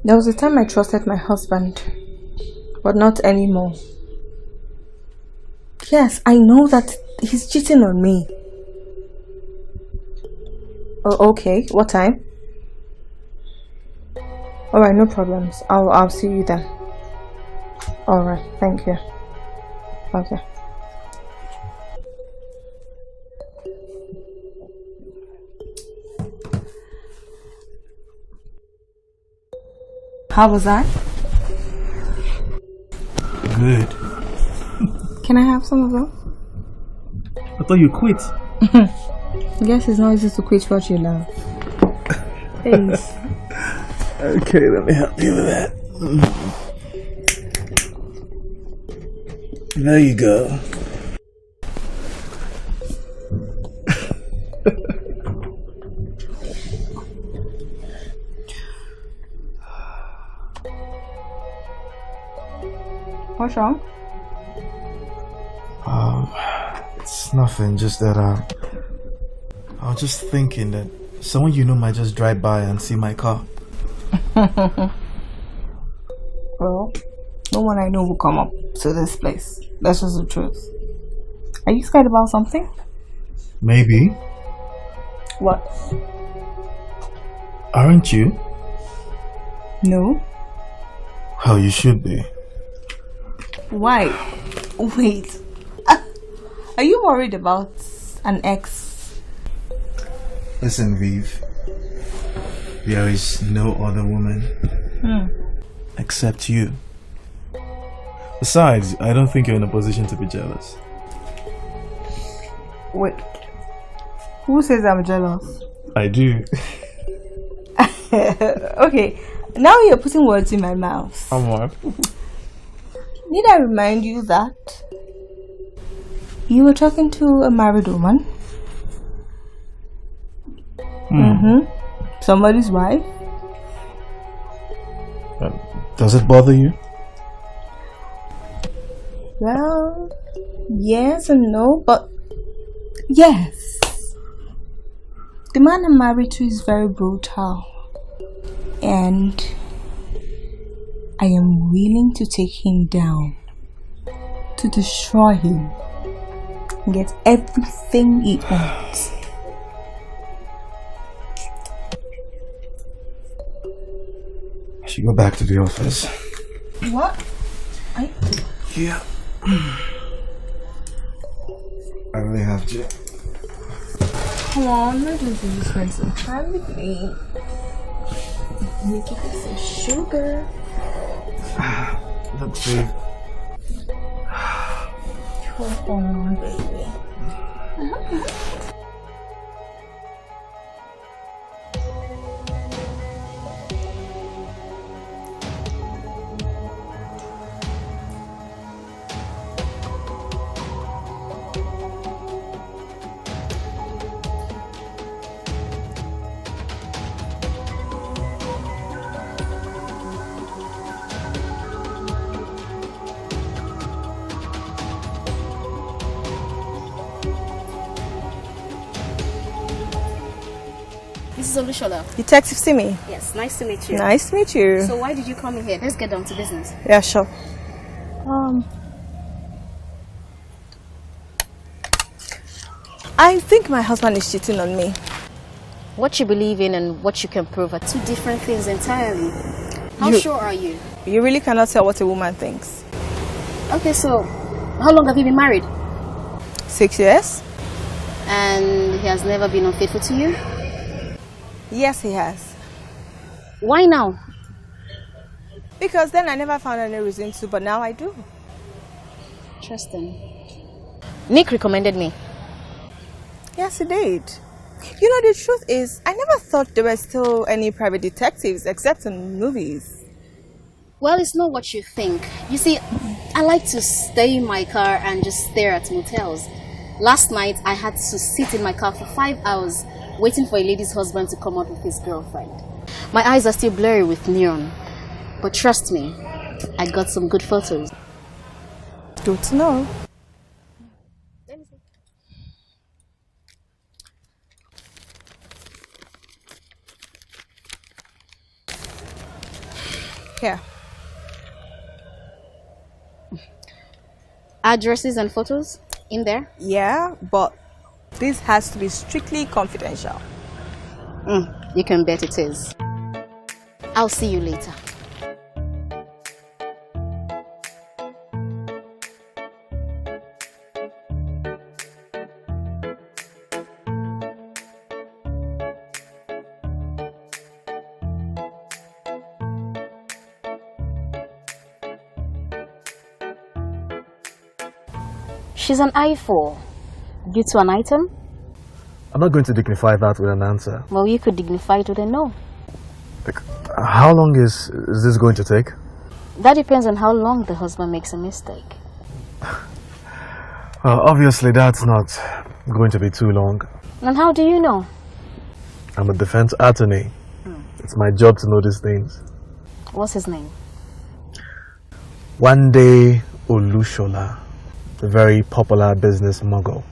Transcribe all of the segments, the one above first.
There was a time I trusted my husband, but not anymore. Yes, I know that he's cheating on me. Oh, okay. What time? Alright, no problems. I'll see you then. Alright, thank you. Okay. How was that? Good. Can I have some of them? I thought you quit. I guess it's not easy to quit what you love. Please. Okay, let me help you with that. There you go. What's wrong? It's nothing, just that I was just thinking that someone you know might just drive by and see my car. Well, no one I know will come up to this place. That's just the truth. Are you scared about something? Maybe. What? Aren't you? No. Well, you should be. Why? Wait. Are you worried about an ex? Listen, Viv. There is no other woman except you. Besides, I don't think you're in a position to be jealous. Wait. Who says I'm jealous? I do. Okay. Now you're putting words in my mouth. Amor. Need I remind you that you were talking to a married woman? Somebody's wife? Does it bother you? Well, yes and no, but yes. The man I'm married to is very brutal, and I am willing to take him down, to destroy him, and get everything he owns. I should go back to the office. What? Yeah. I really have to. Come on, let's just spend some time with me. Make it some sugar. Look, babe. Come on, baby. Mrs. Olushola. Detective Simi. Yes, nice to meet you. Nice to meet you. So why did you come here? Let's get down to business. Yeah, sure. I think my husband is cheating on me. What you believe in and what you can prove are two different things entirely. How sure are you? You really cannot tell what a woman thinks. Okay, so how long have you been married? 6 years? And he has never been unfaithful to you? Yes, he has. Why now? Because then I never found any reason to, but now I do. Interesting. Nick recommended me. Yes, he did. You know, the truth is, I never thought there were still any private detectives except in movies. Well, it's not what you think. You see, I like to stay in my car and just stare at motels. Last night, I had to sit in my car for 5 hours waiting for a lady's husband to come out with his girlfriend. My eyes are still blurry with neon. But trust me, I got some good photos. Good to know. Here. Addresses and photos in there? Yeah, but this has to be strictly confidential. You can bet it is. I'll see you later. She's an I4. Due to an item? I'm not going to dignify that with an answer. Well, you could dignify it with a no. Like, how long is this going to take? That depends on how long the husband makes a mistake. Well, obviously that's not going to be too long. And how do you know? I'm a defense attorney. It's my job to know these things. What's his name? One day Olushola, the very popular business mogul.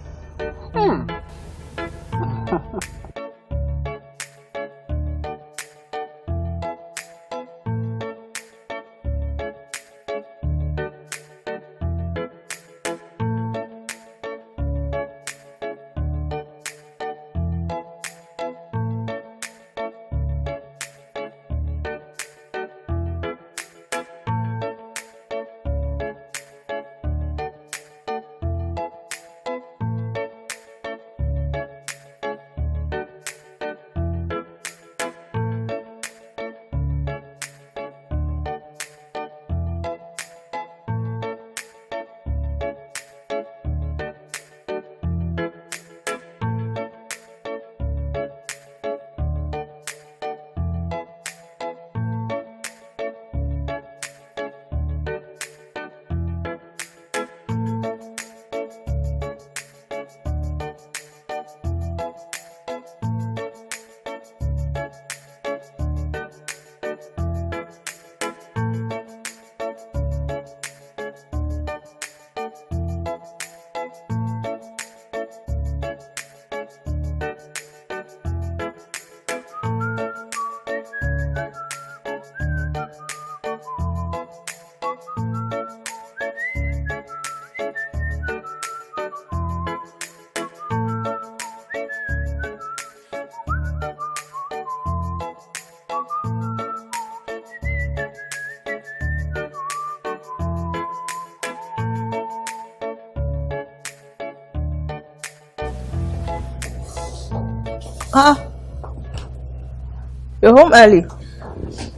You're home early.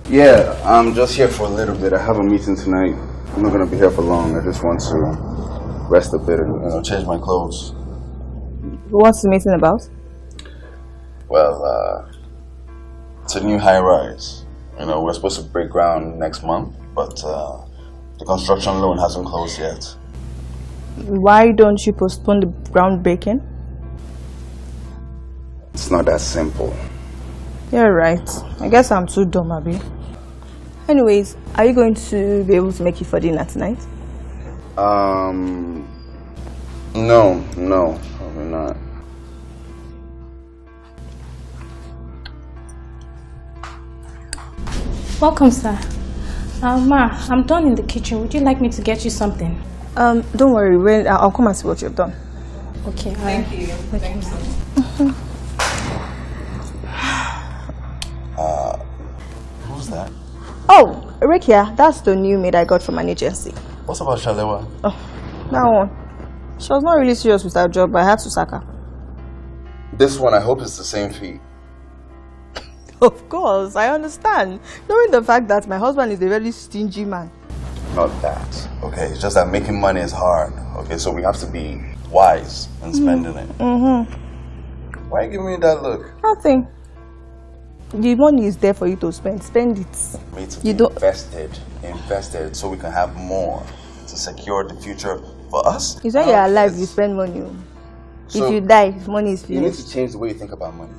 Yeah, I'm just here for a little bit. I have a meeting tonight. I'm not gonna be here for long. I just want to rest a bit and change my clothes. What's the meeting about? Well, it's a new high rise. We're supposed to break ground next month, but the construction loan hasn't closed yet. Why don't you postpone the groundbreaking? It's not that simple. You're right. I guess I'm too dumb, Abby. Anyways, are you going to be able to make it for dinner tonight? No, probably not. Welcome, sir. Ma, I'm done in the kitchen. Would you like me to get you something? Don't worry. I'll come and see what you've done. Okay. Thank you. Thank you. Who's that? Oh, Rikia, that's the new maid I got from an agency. What's about Shalewa? Oh, that one. She was not really serious with her job, but I had to sack her. This one, I hope it's the same fee. Of course, I understand. Knowing the fact that my husband is a very stingy man. Not that. Okay, it's just that making money is hard. Okay, so we have to be wise in spending it. Why are you giving me that look? Nothing. The money is there for you to spend. Spend it. Me to be invested so we can have more to secure the future for us. It's when you're alive you spend money. So if you die, money is you need finished. to change the way you think about money.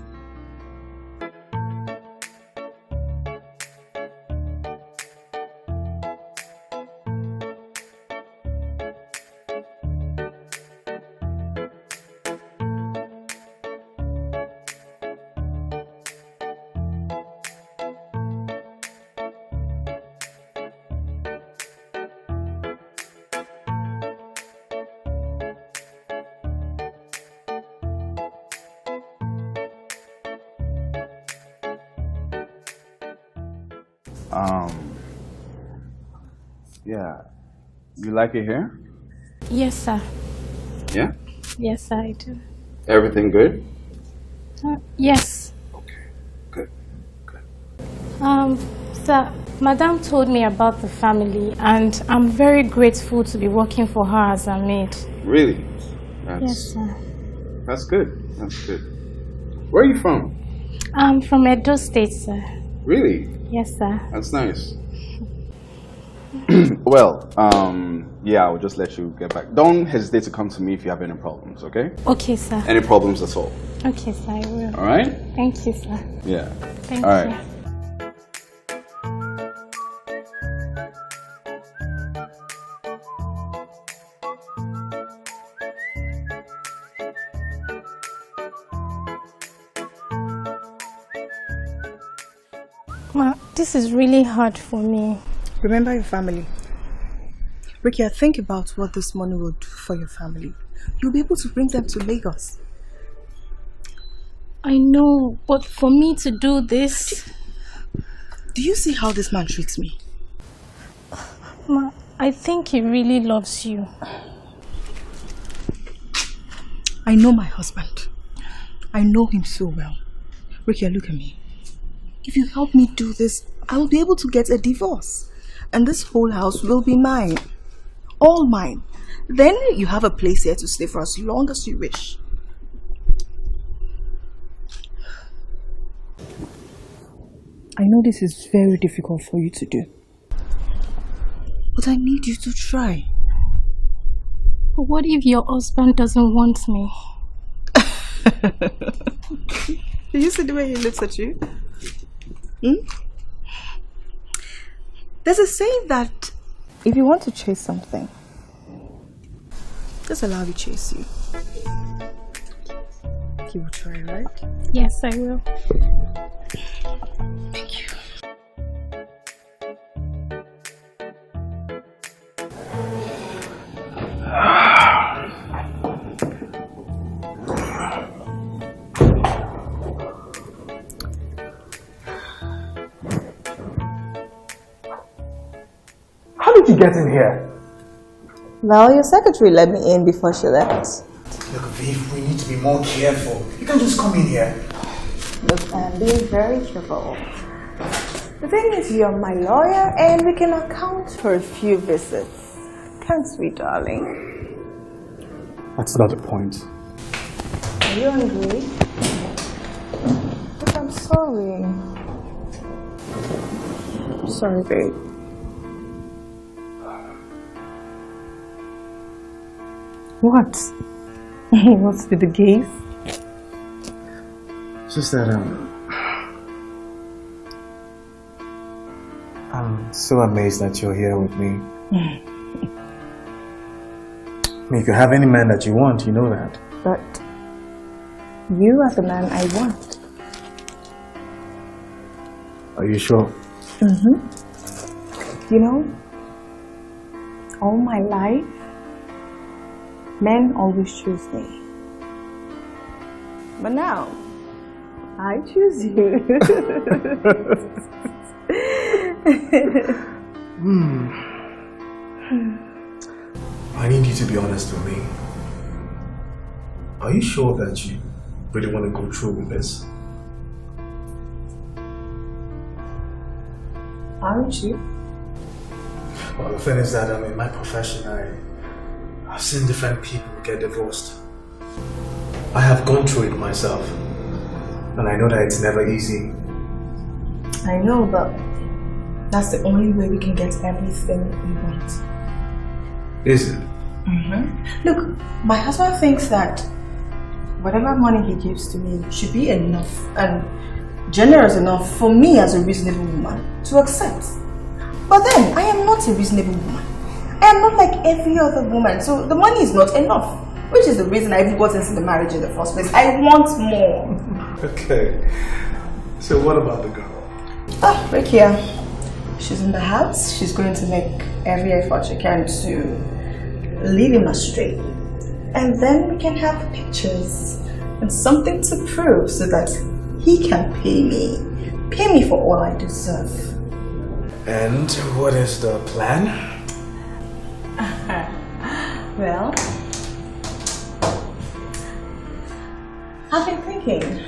Yeah. You like it here? Yes, sir. Yeah? Yes, sir, I do. Everything good? Yes. Okay. Good. Good. Sir, Madame told me about the family, and I'm very grateful to be working for her as a maid. Really? Yes, sir. That's good. That's good. Where are you from? I'm from Edo State, sir. Really? Yes, sir. That's nice. Well, yeah, I'll just let you get back. Don't hesitate to come to me if you have any problems, okay? Okay, sir. Any problems at all. Okay, sir, I will. All right? Thank you, sir. Yeah. Thank All you. right. Ma, this is really hard for me. Remember your family. Ricky, think about what this money will do for your family. You'll be able to bring them to Lagos. I know, but for me to do this... Do you see how this man treats me? Ma, I think he really loves you. I know my husband. I know him so well. Ricky, look at me. If you help me do this, I will be able to get a divorce. And this whole house will be mine. All mine. Then you have a place here to stay for as long as you wish. I know this is very difficult for you to do. But I need you to try. But what if your husband doesn't want me? Do you see the way he looks at you? There's a saying that if you want to chase something, just allow it to chase you. You will try, right? Yes, I will. Thank you. How did you get in here? Well, your secretary let me in before she left. Look, Viv, we need to be more careful. You can't just come in here. Look, I'm being very careful. The thing is, you're my lawyer and we can account for a few visits. Can't we, darling? That's not the point. Are you hungry? Look, I'm sorry. Sorry, babe. What? What's with the gaze? It's just that I'm so amazed that you're here with me. I mean, you can have any man that you want, you know that. But you are the man I want. Are you sure? You know, all my life, men always choose me. But now, I choose you. I need you to be honest with me. Are you sure that you really want to go through with this? Aren't you? Well, the thing is that in my profession, I've seen different people get divorced. I have gone through it myself, and I know that it's never easy. I know, but that's the only way we can get everything we want. Is it? Look, my husband thinks that whatever money he gives to me should be enough and generous enough for me as a reasonable woman to accept. But then, I am not a reasonable woman. I am not like every other woman, so the money is not enough. Which is the reason I even got into the marriage in the first place. I want more. Okay. So what about the girl? Ah, Rekia. She's in the house. She's going to make every effort she can to lead him astray. And then we can have pictures and something to prove so that he can pay me for all I deserve. And what is the plan? Well, I've been thinking.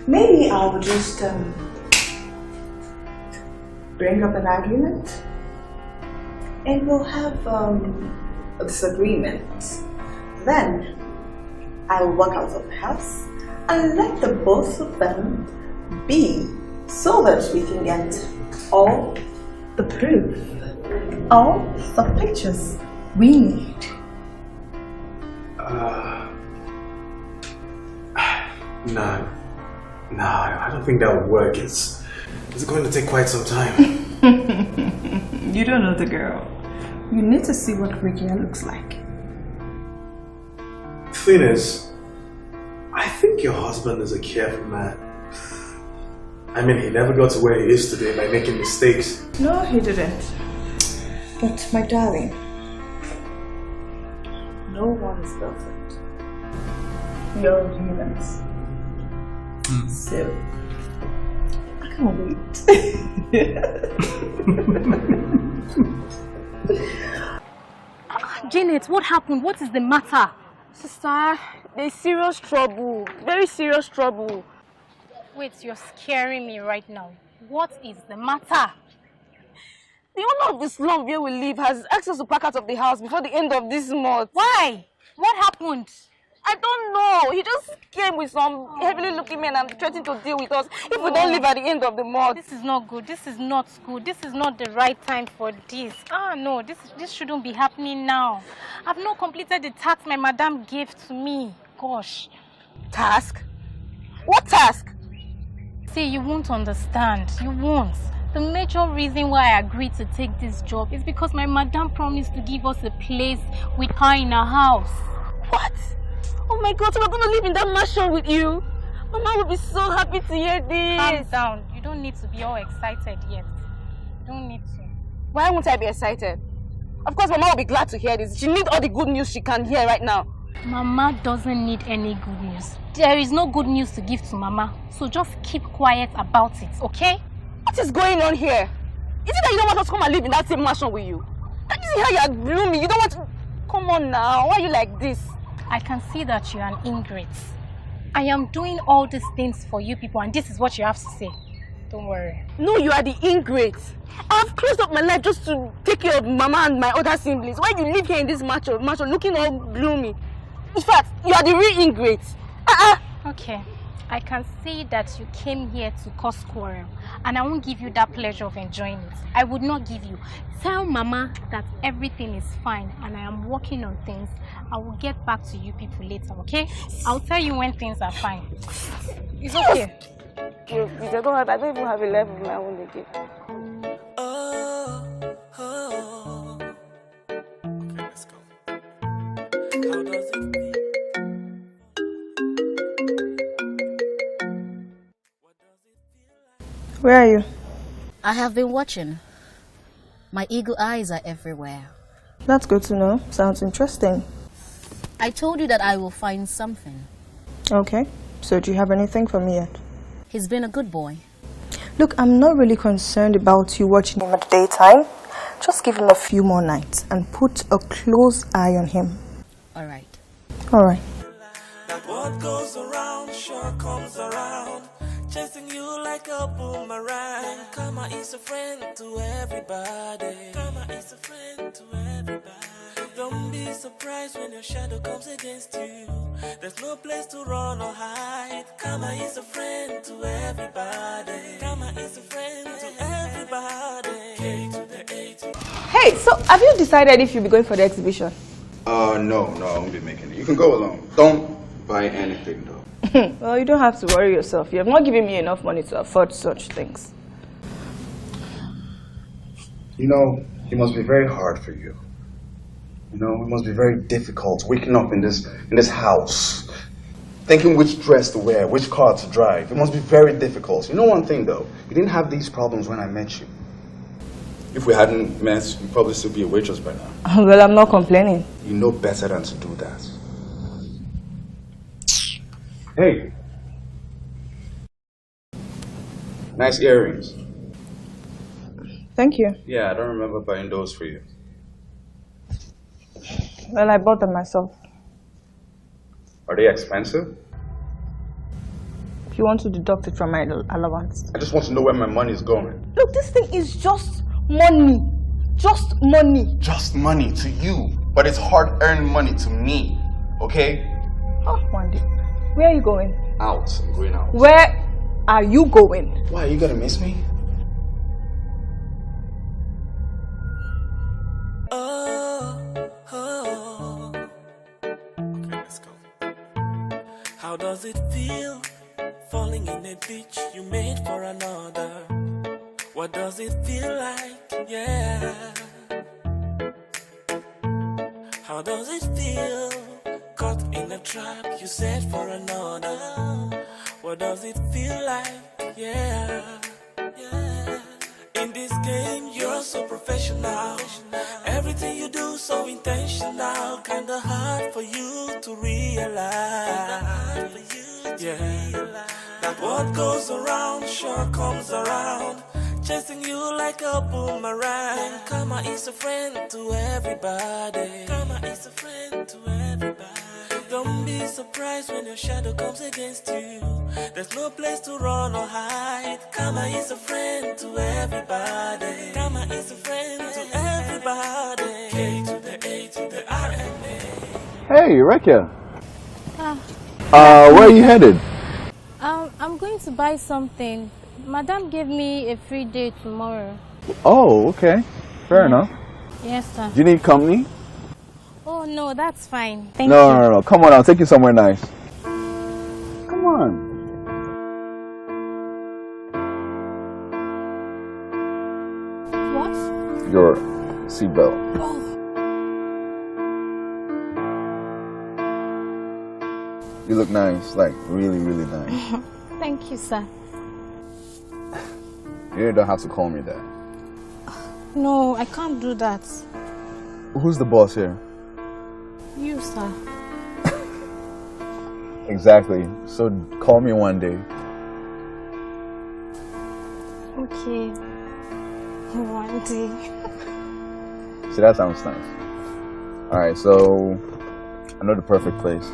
Maybe I'll just bring up an argument and we'll have a disagreement. Then I'll walk out of the house and let the both of them be so that we can get all the proof, all the pictures we need. No, I don't think that would work. It's going to take quite some time. You don't know the girl. You need to see what Regina looks like. Thing is, I think your husband is a careful man. I mean, he never got to where he is today by making mistakes. No, he didn't. But my darling, no one is perfect. We are humans. So, I can't wait. Janet, what happened? What is the matter? Sister, there's serious trouble. Very serious trouble. Wait, you're scaring me right now. What is the matter? The owner of the slum where we live has asked us to pack out of the house before the end of this month. Why? What happened? I don't know. He just came with some heavily looking men and threatened to deal with us if we don't leave at the end of the month. This is not good. This is not good. This is not the right time for this. No, this shouldn't be happening now. I've not completed the task my madam gave to me. Gosh. Task? What task? See, you won't understand. You won't. The major reason why I agreed to take this job is because my madam promised to give us a place with her in her house. What? Oh my God, so we're going to live in that mansion with you? Mama will be so happy to hear this. Calm down. You don't need to be all excited yet. You don't need to. Why won't I be excited? Of course, Mama will be glad to hear this. She needs all the good news she can hear right now. Mama doesn't need any good news. There is no good news to give to Mama. So just keep quiet about it, okay? What is going on here? Is it that you don't want us to come and live in that same mansion with you? Can't you see how you are gloomy? You don't want to... Come on now. Why are you like this? I can see that you're an ingrate. I am doing all these things for you people and this is what you have to say. Don't worry. No, you are the ingrate. I've closed up my life just to take care of Mama and my other siblings. Why you live here in this mansion looking all gloomy? In fact, you are the real ingrate. Okay. I can see that you came here to cause quarrel and I won't give you that pleasure of enjoying it. I would not give you. Tell Mama that everything is fine and I am working on things. I will get back to you people later, okay? I'll tell you when things are fine. It's okay. I don't even have a life of my own again. Okay, let's go. How does it feel? Where are you? I have been watching. My eagle eyes are everywhere. That's good to know. Sounds interesting. I told you that I will find something. Okay. So do you have anything for me yet? He's been a good boy. Look, I'm not really concerned about you watching him at the daytime. Just give him a few more nights and put a close eye on him. All right. All right. That what goes around sure comes around, chasing you like a boomerang. Karma is a friend to everybody. Karma is a friend to everybody. Don't be surprised when your shadow comes against you. There's no place to run or hide. Karma is a friend to everybody. Karma is a friend to everybody. K to the A to... Hey, so have you decided if you'll be going for the exhibition? No, I won't be making it. You can go alone. Don't buy anything though. Well, you don't have to worry yourself. You have not given me enough money to afford such things. You know, it must be very hard for you. You know, it must be very difficult waking up in this house, thinking which dress to wear, which car to drive. It must be very difficult. You know one thing though, you didn't have these problems when I met you. If we hadn't met, you'd probably still be a waitress by now. Well, I'm not complaining. You know better than to do that. Hey. Nice earrings. Thank you. Yeah, I don't remember buying those for you. Well, I bought them myself. Are they expensive? If you want to deduct it from my allowance. I just want to know where my money is going. Look, this thing is just money. Just money. Just money to you, but it's hard-earned money to me, okay? Oh, Wendy. Where are you going? Out. I'm going out. Where are you going? Why, are you gonna miss me? Okay, let's go. How does it feel falling in a ditch you made for another? What does it feel like? Yeah. How does it feel caught in a trap you set for another? What does it feel like? Yeah. Yeah. In this game, you're so professional. Everything you do so intentional. Kinda hard for you to realize. Yeah. That what goes around sure comes around. Chasing you like a boomerang. Karma is a friend to everybody. Karma is a friend to everybody. Don't be surprised when your shadow comes against you. There's no place to run or hide. Karma is a friend to everybody. Karma is a friend to everybody. K to the A to the R and A. Hey, Rekia. Where are you headed? I'm going to buy something. Madam gave me a free day tomorrow. Oh, okay. Fair enough. Yes, sir. Do you need company? Oh, no, that's fine. Thank No, you. no. Come on, I'll take you somewhere nice. Come on. What? Your seatbelt. Oh. You look nice, like really, really nice. Thank you, sir. You don't have to call me that. No, I can't do that. Who's the boss here? You, sir. Exactly. So call me one day. Okay. One day. See, that sounds nice. Alright, so I know the perfect place.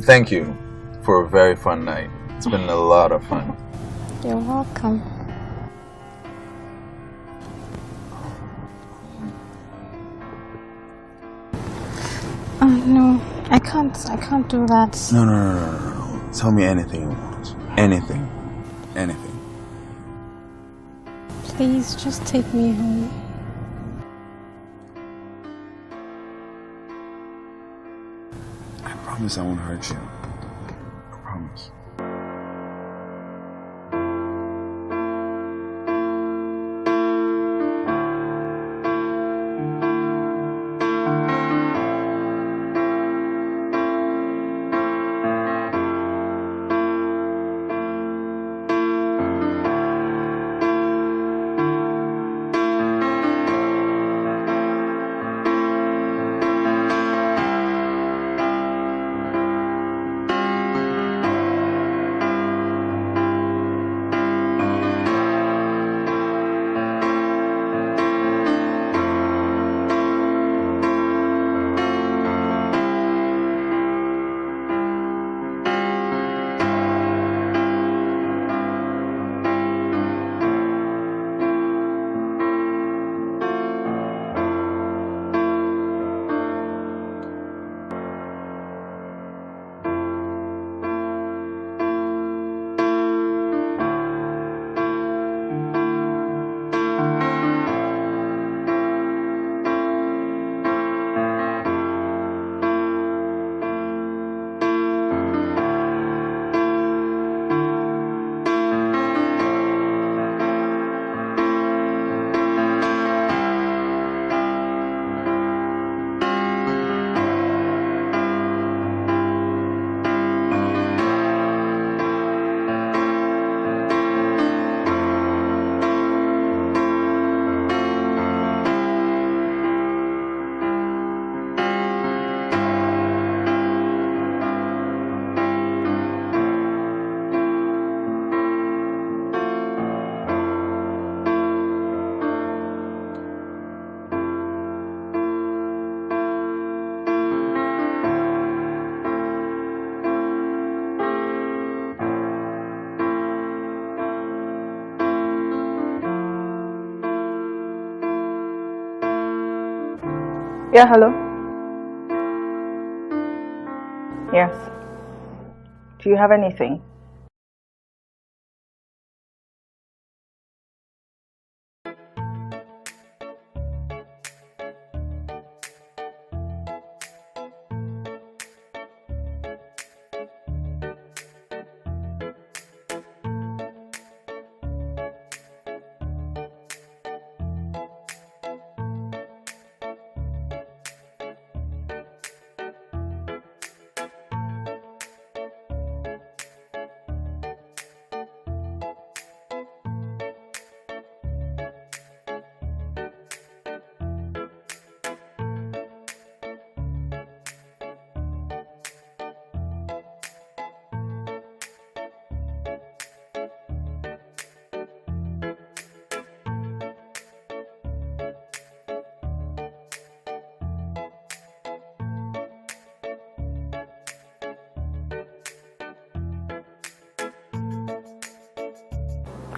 Thank you for a very fun night. It's been a lot of fun. You're welcome. Oh, no. I can't do that. No. Tell me anything you want. Anything. Anything. Please, just take me home. I promise I won't hurt you. I promise. Yeah, hello? Yes. Do you have anything?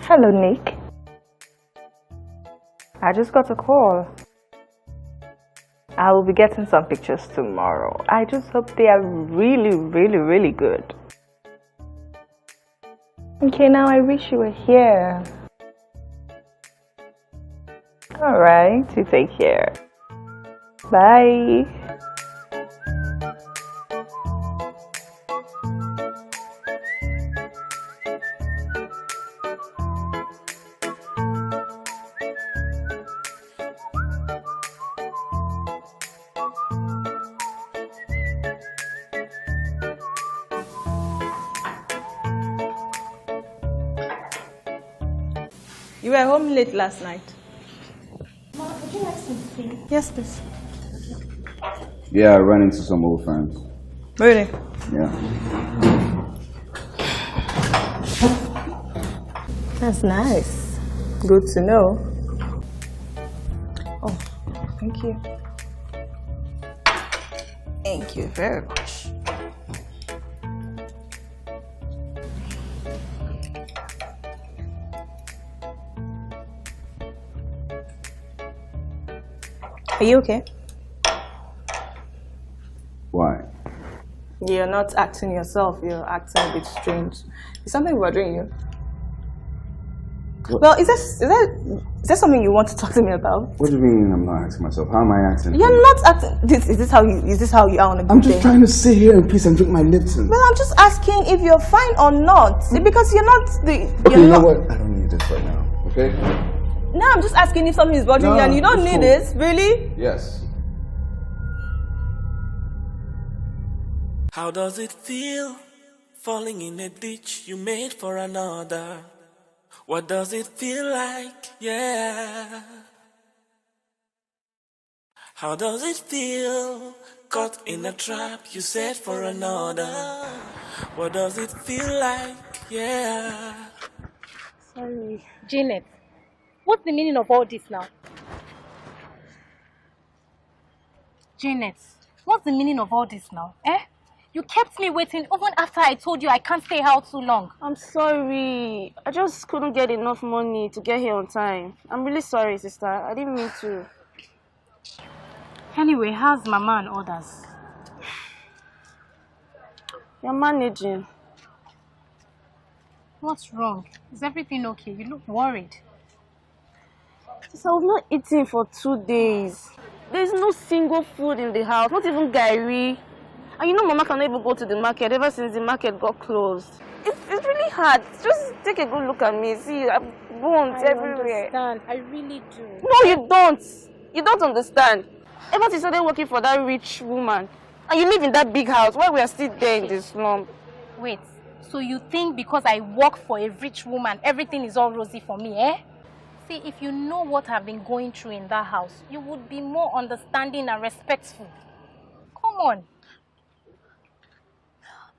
Hello, Nick. I just got a call. I will be getting some pictures tomorrow. I just hope they are really, really, really good. Okay, now I wish you were here. Alright, you take care. Bye. You were home late last night. Mom, would you like some tea? Yes, please. Yeah, I ran into some old friends. Really? Yeah. That's nice. Good to know. Oh, thank you. Thank you very much. Are you okay? Why? You're not acting yourself. You're acting a bit strange. Is something bothering you? What? Well, is there something you want to talk to me about? What do you mean I'm not acting myself? How am I acting? You're not acting. Is this how you are on a good I'm just day? trying to sit here in peace and drink my Lipton. Well, I'm just asking if you're fine or not. Because you're not the. Okay, you're you know not, what? I don't need this right now. Okay? No, I'm just asking if something is bothering you and you don't it's need cool. this. Really? Yes. How does it feel falling in a ditch you made for another? What does it feel like? Yeah. How does it feel caught in a trap you set for another? What does it feel like? Yeah. Sorry. Janet, what's the meaning of all this now? Janet, what's the meaning of all this now? Eh? You kept me waiting even after I told you I can't stay out too long. I'm sorry. I just couldn't get enough money to get here on time. I'm really sorry, sister. I didn't mean to. Anyway, how's Mama and others? You're managing. What's wrong? Is everything okay? You look worried. Sister, I've not eaten for 2 days. There's no single food in the house, not even Gary. And you know Mama cannot even go to the market ever since the market got closed. It's really hard. Just take a good look at me. See, I have bones everywhere. Understand. I really do. No, you don't. You don't understand. Ever since you started working for that rich woman, and you live in that big house, why we are still there in the slum? Wait, so you think because I work for a rich woman, everything is all rosy for me, eh? See, if you know what I've been going through in that house, you would be more understanding and respectful. Come on.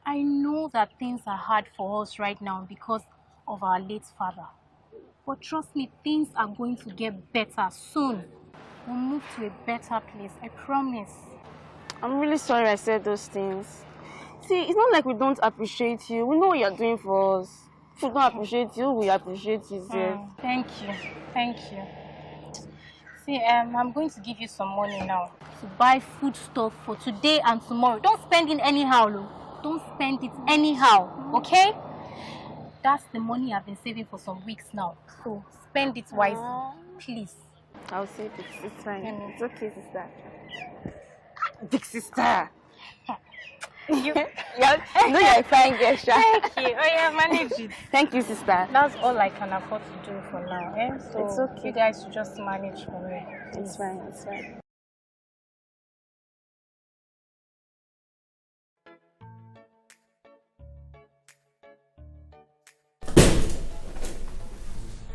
I know that things are hard for us right now because of our late father. But trust me, things are going to get better soon. We'll move to a better place, I promise. I'm really sorry I said those things. See, it's not like we don't appreciate you. We know what you're doing for us. If we don't appreciate you, we appreciate you, sir. Thank you. Thank you. See, I'm going to give you some money now to buy food stuff for today and tomorrow. Don't spend it anyhow, Lou. Don't spend it anyhow, okay? That's the money I've been saving for some weeks now. So spend it wisely, please. I'll see it. It's fine. It's okay, sister. Big sister. You, No, you're a fine gesture. thank you. Oh yeah, manage it. Thank you, sister. That's all I can afford to do for now. Eh? So It's okay. you guys should just manage for me. It's fine. It's fine.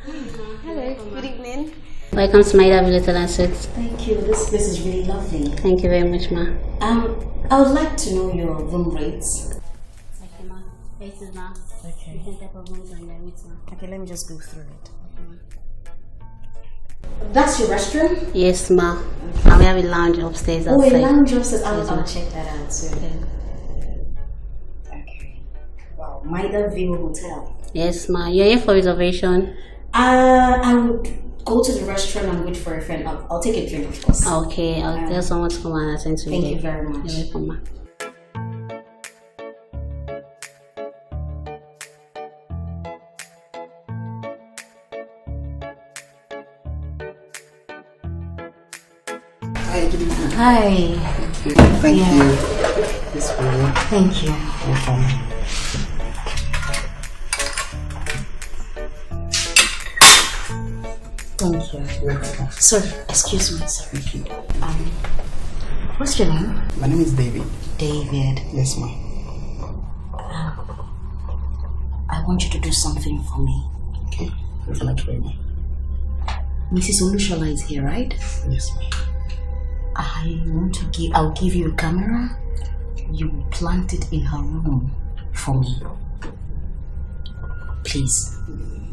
Hello, good evening. Welcome to my Little Assets. Thank you. This is really lovely. Thank you very much, ma. I would like to know your room rates. Okay, ma. Rates, ma. Okay. Different type of rooms on the rates, ma. Okay, let me just go through it. That's your restroom? Yes, ma. And we have a lounge upstairs outside. Oh, a lounge upstairs. I'll Yes, ma'am. check that out soon. Okay. Wow, Maida View Hotel. Yes, ma. You're here for reservation. I would go to the restaurant and wait for a friend. I'll take a drink, of course. Okay, I'll tell someone to come and attend to you. Thank you very much. You're welcome, ma. Hi, good evening. Hi. Thank Yeah. you. This way. Thank you. Welcome. Thank you. Welcome. Sorry, excuse me. Sorry. What's your name? My name is David. David. Yes, ma'am. I want you to do something for me. Okay. What can I try, ma'am? Mrs. Olushola is here, right? Yes, ma'am. I'll give you a camera. You will plant it in her room for me. Please.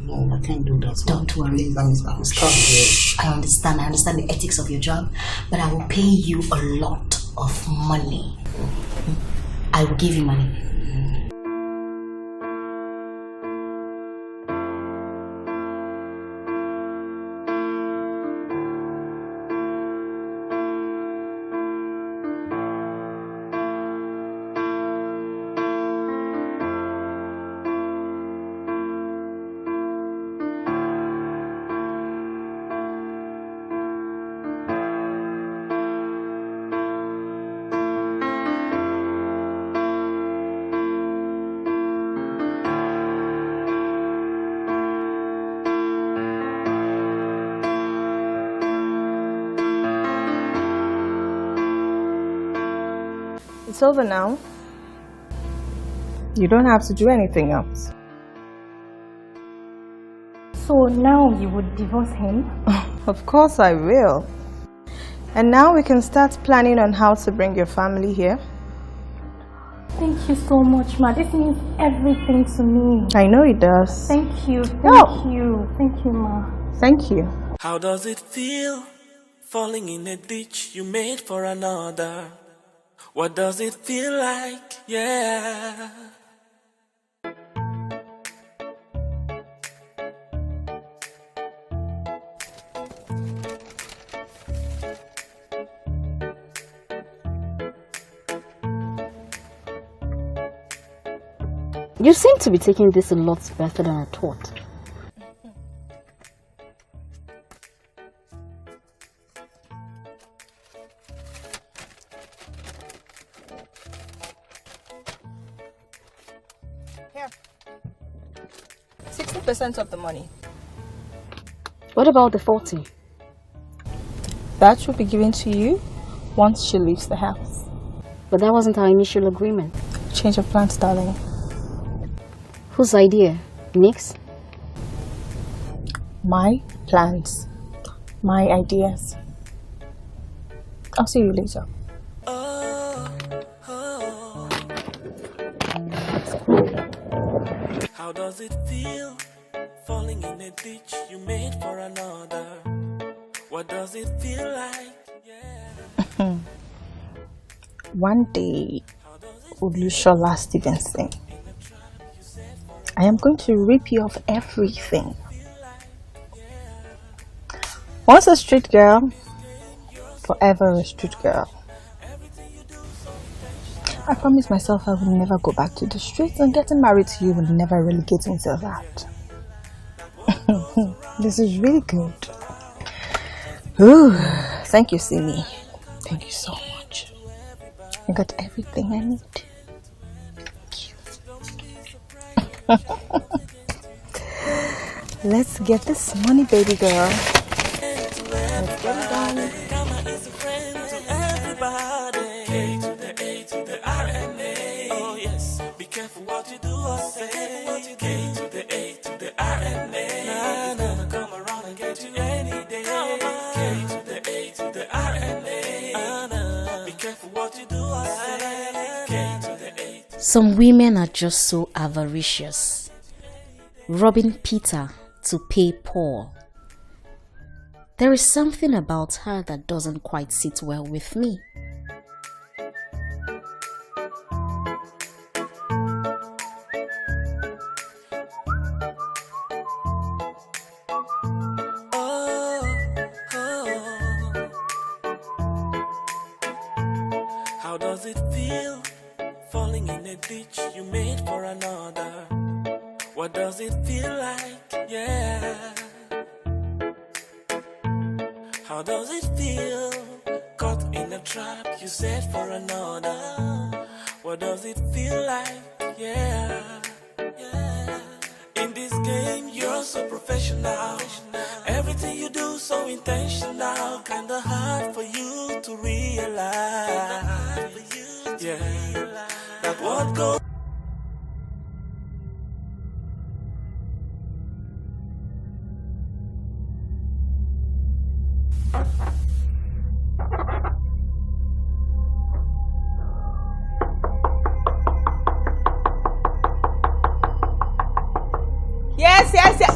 No, I can't do that. Don't worry. Please, I'm stuck here. I understand the ethics of your job, but I will pay you a lot of money. I will give you money. It's over now. You don't have to do anything else. So now you would divorce him? Of course I will. And now we can start planning on how to bring your family here. Thank you so much, ma. This means everything to me. I know it does. Thank you. Oh. Thank you, ma. Thank you. How does it feel falling in a ditch you made for another? What does it feel like? Yeah. You seem to be taking this a lot better than I thought. Here. 60% of the money. What about the 40? That will be given to you once she leaves the house. But that wasn't our initial agreement. Change of plans, darling. Whose idea? Nick's? My plans. My ideas. I'll see you later. How does it feel falling in a ditch you made for another? What does it feel like? Yeah. One day, Olushola Stevenson, I am going to rip you of everything. Once a street girl, forever a street girl. I promised myself I would never go back to the streets, and getting married to you would never relegate myself out. This is really good. Ooh, thank you, Simi. Thank you so much. I got everything I need. Thank you. Let's get this money, baby girl. Let's get it done. Karma is a friend to everybody. K to the A to the R and A. Oh yes, be careful what you do or say. K to the A to the R and A. Nah, gonna come around and get you any day. K to the A to the R and A. Be careful what you do or say. K to the A. Some women are just so avaricious, robbing Peter to pay Paul. There is something about her that doesn't quite sit well with me. How does it feel falling in a ditch you made for another? What does it feel like? Yeah. How does it feel caught in a trap you set for another? What does it feel like? Yeah. Yeah. In this game, you're so professional. Everything you do so intentional. Kinda hard for you to realize. Yeah. That what goes.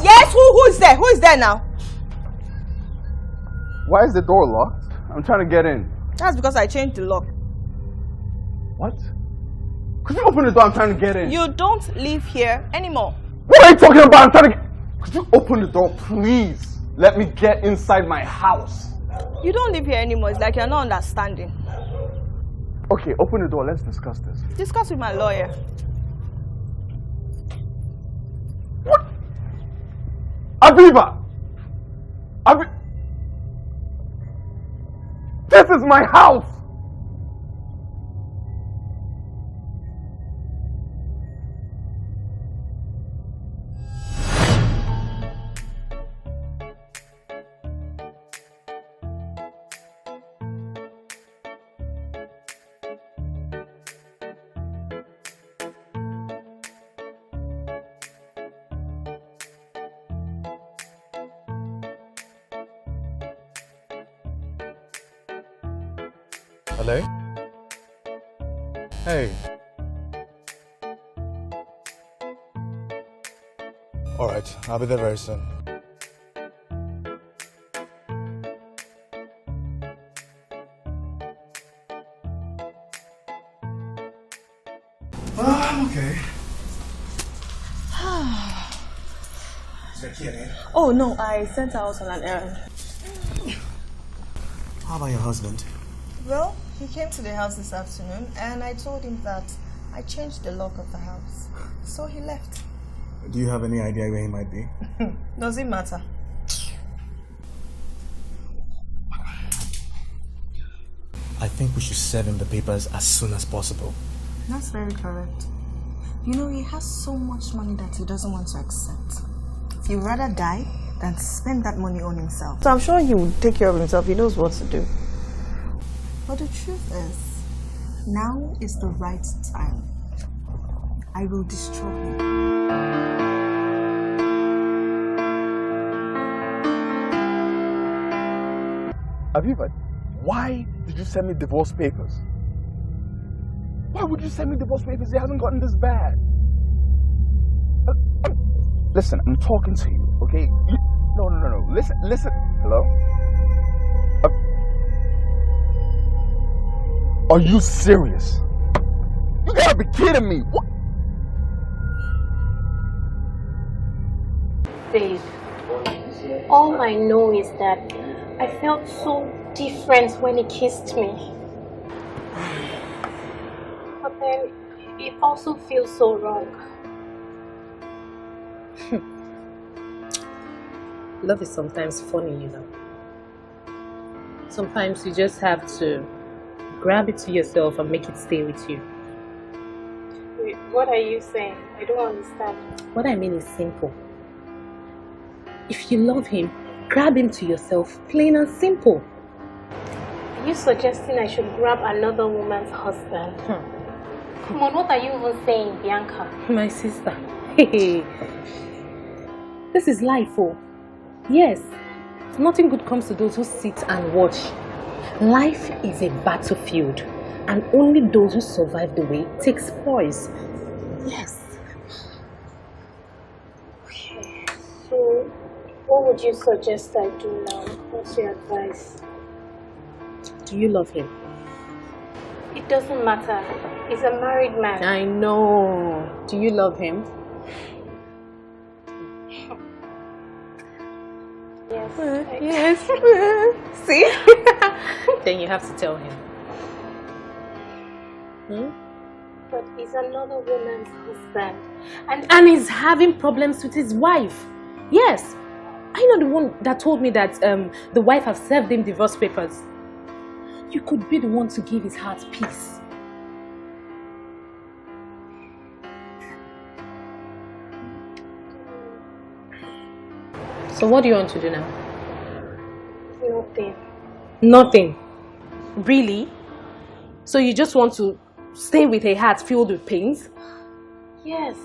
Yes, who is there? Who is there now? Why is the door locked? I'm trying to get in. That's because I changed the lock. What? Could you open the door? I'm trying to get in. You don't live here anymore. What are you talking about? I'm trying to get... Could you open the door, please? Let me get inside my house. You don't live here anymore. It's like you're not understanding. Okay, open the door. Let's discuss this. Discuss with my lawyer. What? Abiba! This is my house! Hello? Hey. Alright, I'll be there very soon. I'm okay. Oh no, I sent her out on an errand. How about your husband? Well, he came to the house this afternoon and I told him that I changed the lock of the house. So he left. Do you have any idea where he might be? Does it matter? I think we should serve him the papers as soon as possible. That's very correct. You know, he has so much money that he doesn't want to accept. He'd rather die than spend that money on himself. So I'm sure he will take care of himself. He knows what to do. But the truth is, now is the right time. I will destroy him. Aviva, why did you send me divorce papers? Why would you send me divorce papers? They haven't gotten this bad. Listen, I'm talking to you, okay? No. Listen. Hello? Are you serious? You gotta be kidding me. What? Babe, all I know is that I felt so different when he kissed me. But then it also feels so wrong. Love is sometimes funny, you know. Sometimes you just have to grab it to yourself and make it stay with you. Wait, what are you saying? I don't understand. What I mean is simple. If you love him, grab him to yourself, plain and simple. Are you suggesting I should grab another woman's husband? Come on, what are you even saying, Bianca? My sister. Hey. This is life, oh. Yes. Nothing good comes to those who sit and watch. Life is a battlefield, and only those who survive the way take spoils. Yes. Okay, so what would you suggest I do now? What's your advice? Do you love him? It doesn't matter. He's a married man. I know. Do you love him? Yes. See? Then you have to tell him. But he's another woman's husband. And he's having problems with his wife. Yes. I know the one that told me that the wife has served him divorce papers. You could be the one to give his heart peace. So what do you want to do now? Nothing. Nothing? Really? So you just want to stay with a heart filled with pains? Yes,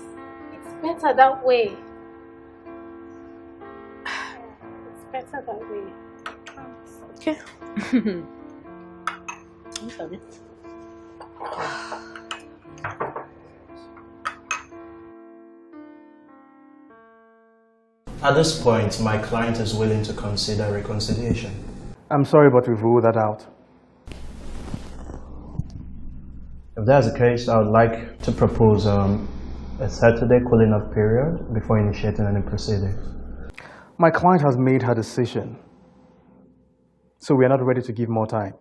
it's better that way. It's better that way. Okay. I'm sorry. At this point, my client is willing to consider reconciliation. I'm sorry, but we've ruled that out. If that's the case, I would like to propose a 30-day cooling off period before initiating any proceedings. My client has made her decision, so we are not ready to give more time.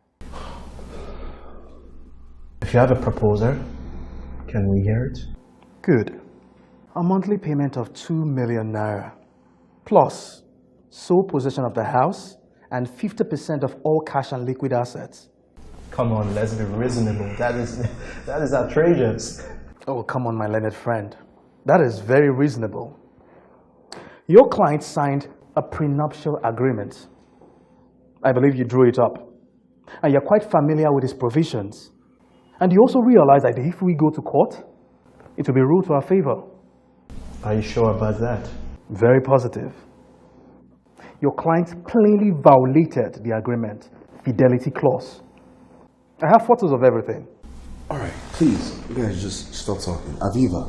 If you have a proposal, can we hear it? Good. A monthly payment of 2 million naira, plus sole possession of the house and 50% of all cash and liquid assets. Come on, let's be reasonable. That is outrageous. Oh, come on, my learned friend. That is very reasonable. Your client signed a prenuptial agreement. I believe you drew it up. And you're quite familiar with its provisions. And you also realize that if we go to court, it will be ruled to our favor. Are you sure about that? Very positive. Your client plainly violated the agreement, fidelity clause. I have photos of everything. All right, please, you guys just stop talking. Aviva,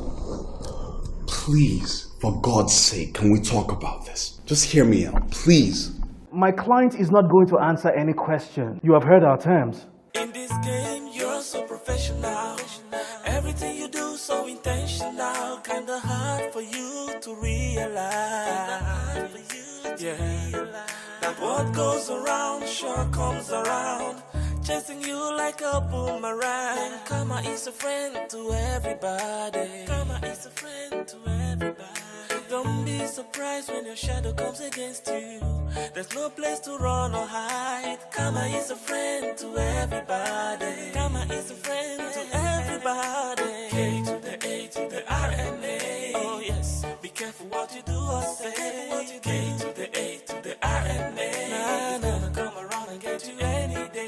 please, for God's sake, can we talk about this? Just hear me out, please. My client is not going to answer any question. You have heard our terms. In this game, you're so professional. Everything you do so intentional. Kinda hard for you to realize. Yeah, that what goes around sure comes around. Chasing you like a boomerang. Karma is a friend to everybody. Karma is a friend to everybody. Don't be surprised when your shadow comes against you. There's no place to run or hide. Karma is a friend to everybody. Karma is a friend to everybody. K to the A to the R and A. Oh yes, be careful what you do or say. K to the A to the R and A. It's gonna come around and get you any day.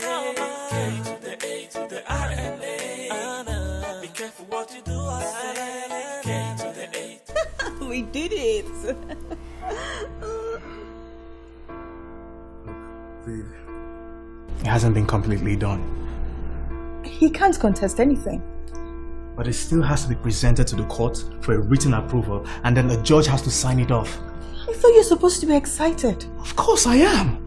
K to the A to the R and A. Be careful what you do or say. K to the A. We did it. It hasn't been completely done. He can't contest anything. But it still has to be presented to the court for a written approval, and then the judge has to sign it off. I thought you were supposed to be excited. Of course I am.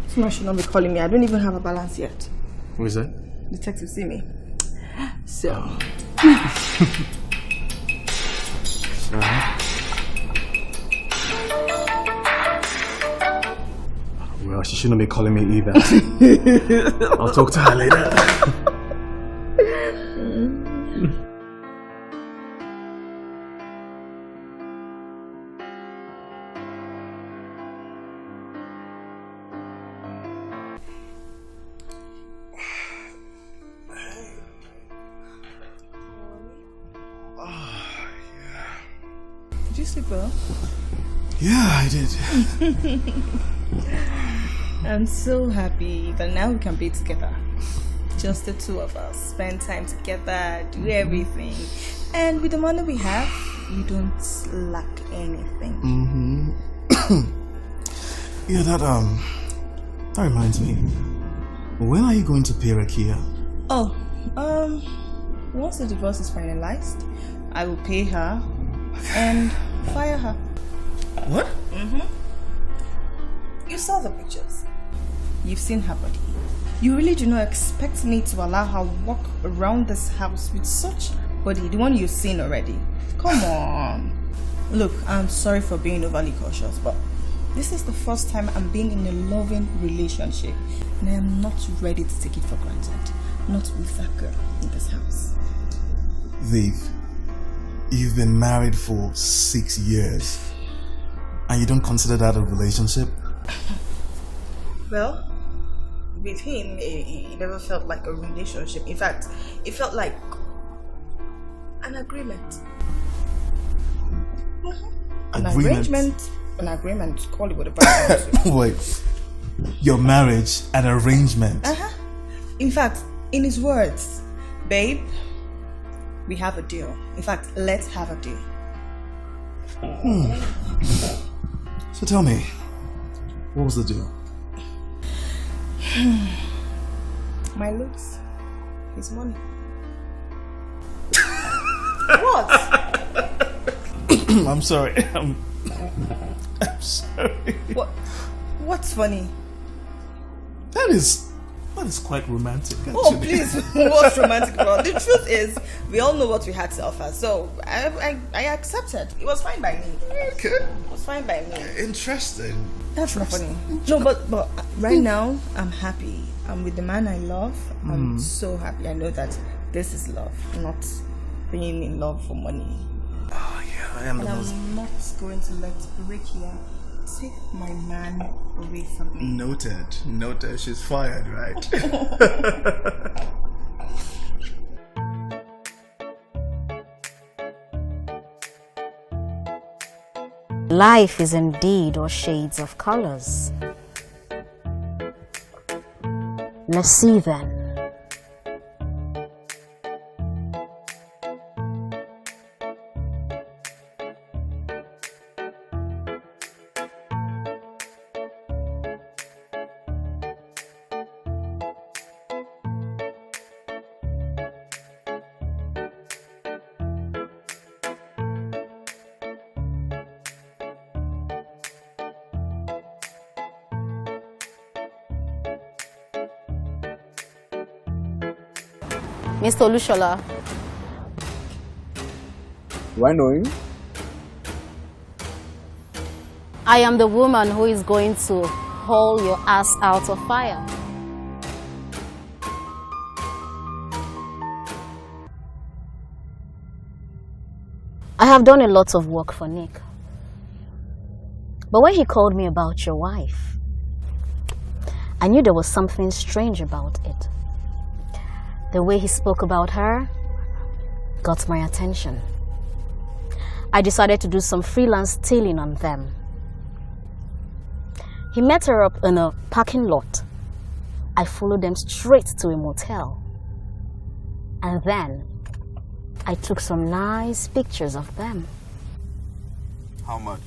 Someone should not be calling me. I don't even have a balance yet. Who is it? Detective Simi. So, Well, she shouldn't be calling me either. I'll talk to her later. Did you sleep well? Yeah, I did. I'm so happy that now we can be together. Just the two of us. Spend time together, do everything. And with the money we have, you don't lack anything. Yeah, that reminds me. When are you going to pay Rakia? Oh, once the divorce is finalized, I will pay her and fire her. What? You saw the pictures. You've seen her body. You really do not expect me to allow her walk around this house with such body, the one you've seen already. Come on. Look, I'm sorry for being overly cautious, but this is the first time I'm being in a loving relationship, and I am not ready to take it for granted. Not with that girl in this house. Viv, you've been married for 6 years, and you don't consider that a relationship? Well, with him, it never felt like a relationship. In fact, it felt like an agreement. An arrangement. An agreement. Call it whatever you want to. Wait, your marriage an arrangement? In fact, in his words, babe, we have a deal. In fact, let's have a deal. So tell me, what was the deal? My looks, his money. What? I'm sorry. I'm sorry. What's funny? That is quite romantic, actually. Oh, please. What's romantic about? The truth is, we all know what we had to offer, so I accepted. It was fine by me. Okay. It was fine by me. Interesting. That's not funny. No, but right now, I'm happy. I'm with the man I love. I'm so happy. I know that this is love, not being in love for money. Oh, yeah, I am And I'm not going to let Rikia take my man away from me. Noted. She's fired, right? Life is indeed all shades of colors. Let's see then. Mr. Olushola. Do I know him? I am the woman who is going to haul your ass out of fire. I have done a lot of work for Nick. But when he called me about your wife, I knew there was something strange about it. The way he spoke about her got my attention. I decided to do some freelance stealing on them. He met her up in a parking lot. I followed them straight to a motel. And then I took some nice pictures of them. How much?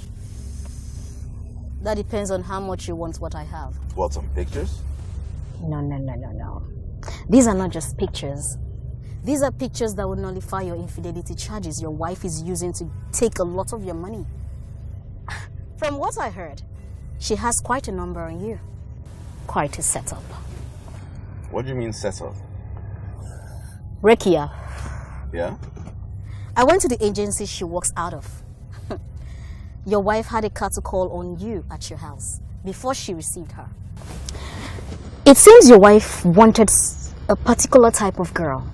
That depends on how much you want what I have. What, some pictures? No. These are not just pictures. These are pictures that would nullify your infidelity charges your wife is using to take a lot of your money. From what I heard, she has quite a number on you. Quite a setup. What do you mean setup? Rekia, Yeah? I went to the agency she works out of. Your wife had a car to call on you at your house before she received her. It seems your wife wanted a particular type of girl.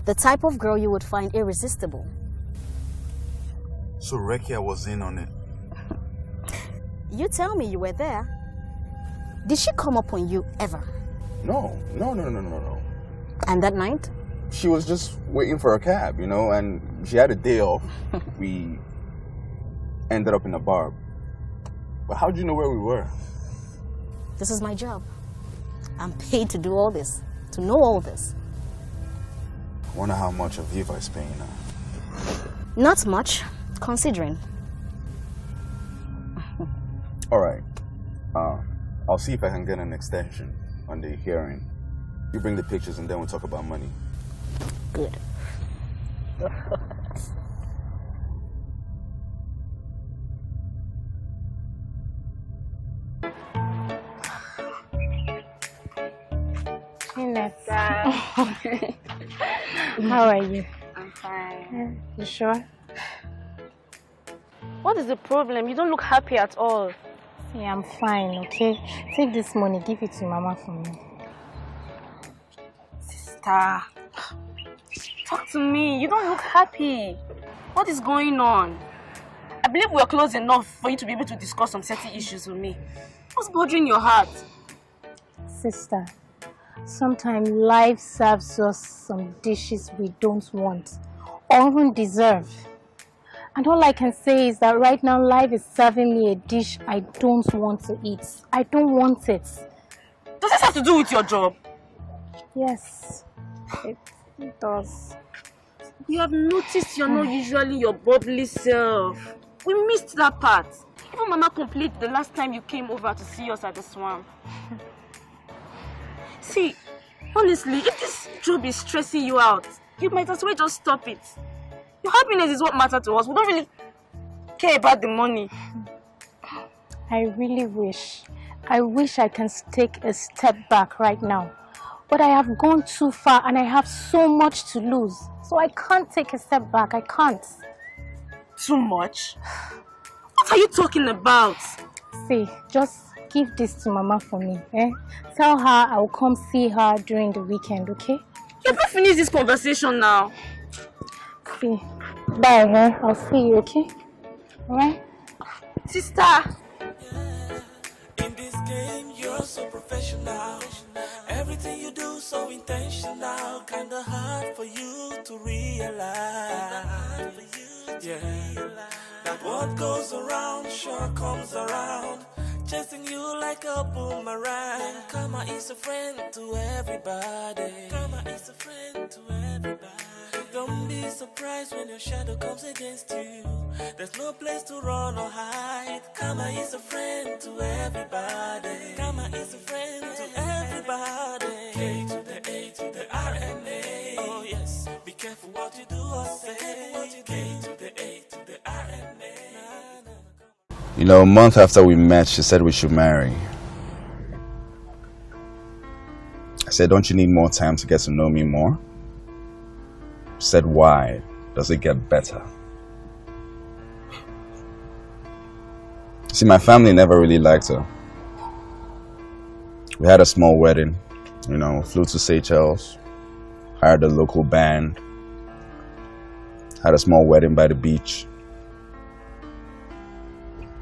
The type of girl you would find irresistible. So Rekia was in on it. You tell me, you were there. Did she come up on you ever? No. And that night? She was just waiting for a cab, you know, and she had a day off. We ended up in a bar. But how'd you know where we were? This is my job. I'm paid to do all this, to know all this. I wonder how much Aviva is paying her. Not much, considering. All right. I'll see if I can get an extension on the hearing. You bring the pictures and then we'll talk about money. Good. How are you? I'm fine. You sure? What is the problem? You don't look happy at all. See, I'm fine, okay? Take this money, give it to Mama for me. Sister, talk to me. You don't look happy. What is going on? I believe we're close enough for you to be able to discuss some certain issues with me. What's bothering your heart? Sister, sometimes life serves us some dishes we don't want or even deserve. And all I can say is that right now life is serving me a dish I don't want to eat. I don't want it. Does this have to do with your job? Yes, it does. We have noticed you're not usually your bubbly self. We missed that part. Even Mama complained the last time you came over to see us at the swamp. See, honestly, if this job is stressing you out, you might as well just stop it. Your happiness is what matters to us. We don't really care about the money. I really wish I can take a step back right now. But I have gone too far and I have so much to lose. So I can't take a step back. I can't. Too much? What are you talking about? See, just give this to Mama for me. Tell her I will come see her during the weekend, okay? You've not finished this conversation now. See, bye, I'll see you, okay? Alright? Sister! In this game, you're so professional. Everything you do so intentional. Kinda hard for you to realize. That what goes around sure comes around. Chasing you like a boomerang. Karma is a friend to everybody. Karma is a friend to everybody. Don't be surprised when your shadow comes against you. There's no place to run or hide. Karma is a friend to everybody. Karma is a friend to everybody. K to the A to the RNA. Oh yes, be careful what you do or say. K to the A to the RNA. You know, a month after we met, she said we should marry. I said, don't you need more time to get to know me more? She said, why? Does it get better? See, my family never really liked her. We had a small wedding, you know, flew to Seychelles, hired a local band, had a small wedding by the beach.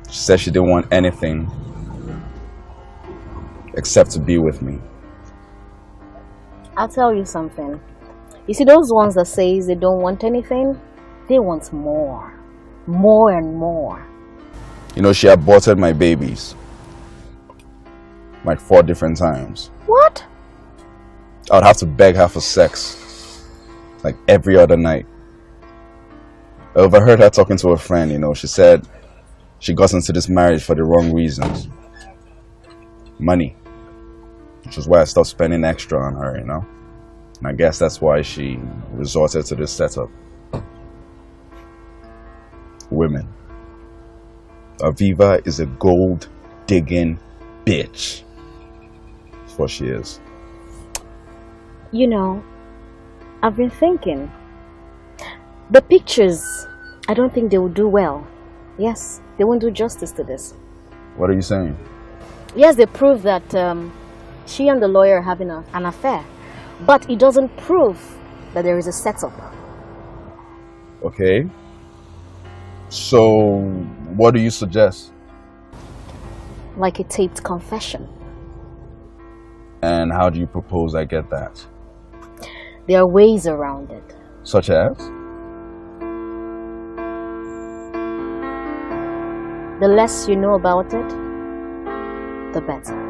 She said she didn't want anything except to be with me. I'll tell you something. You see those ones that say they don't want anything? They want more. More and more. You know, she aborted my babies. Like 4 different times. What? I would have to beg her for sex. Like every other night. I overheard her talking to a friend, you know. She said she got into this marriage for the wrong reasons. Money. Which is why I stopped spending extra on her, you know. And I guess that's why she resorted to this setup. Women. Aviva is a gold-digging bitch. That's what she is. You know, I've been thinking. The pictures, I don't think they will do well. Yes, they won't do justice to this. What are you saying? Yes, they prove that she and the lawyer are having an affair. But it doesn't prove that there is a setup. Okay. So, what do you suggest? Like a taped confession. And how do you propose I get that? There are ways around it. Such as? The less you know about it, the better.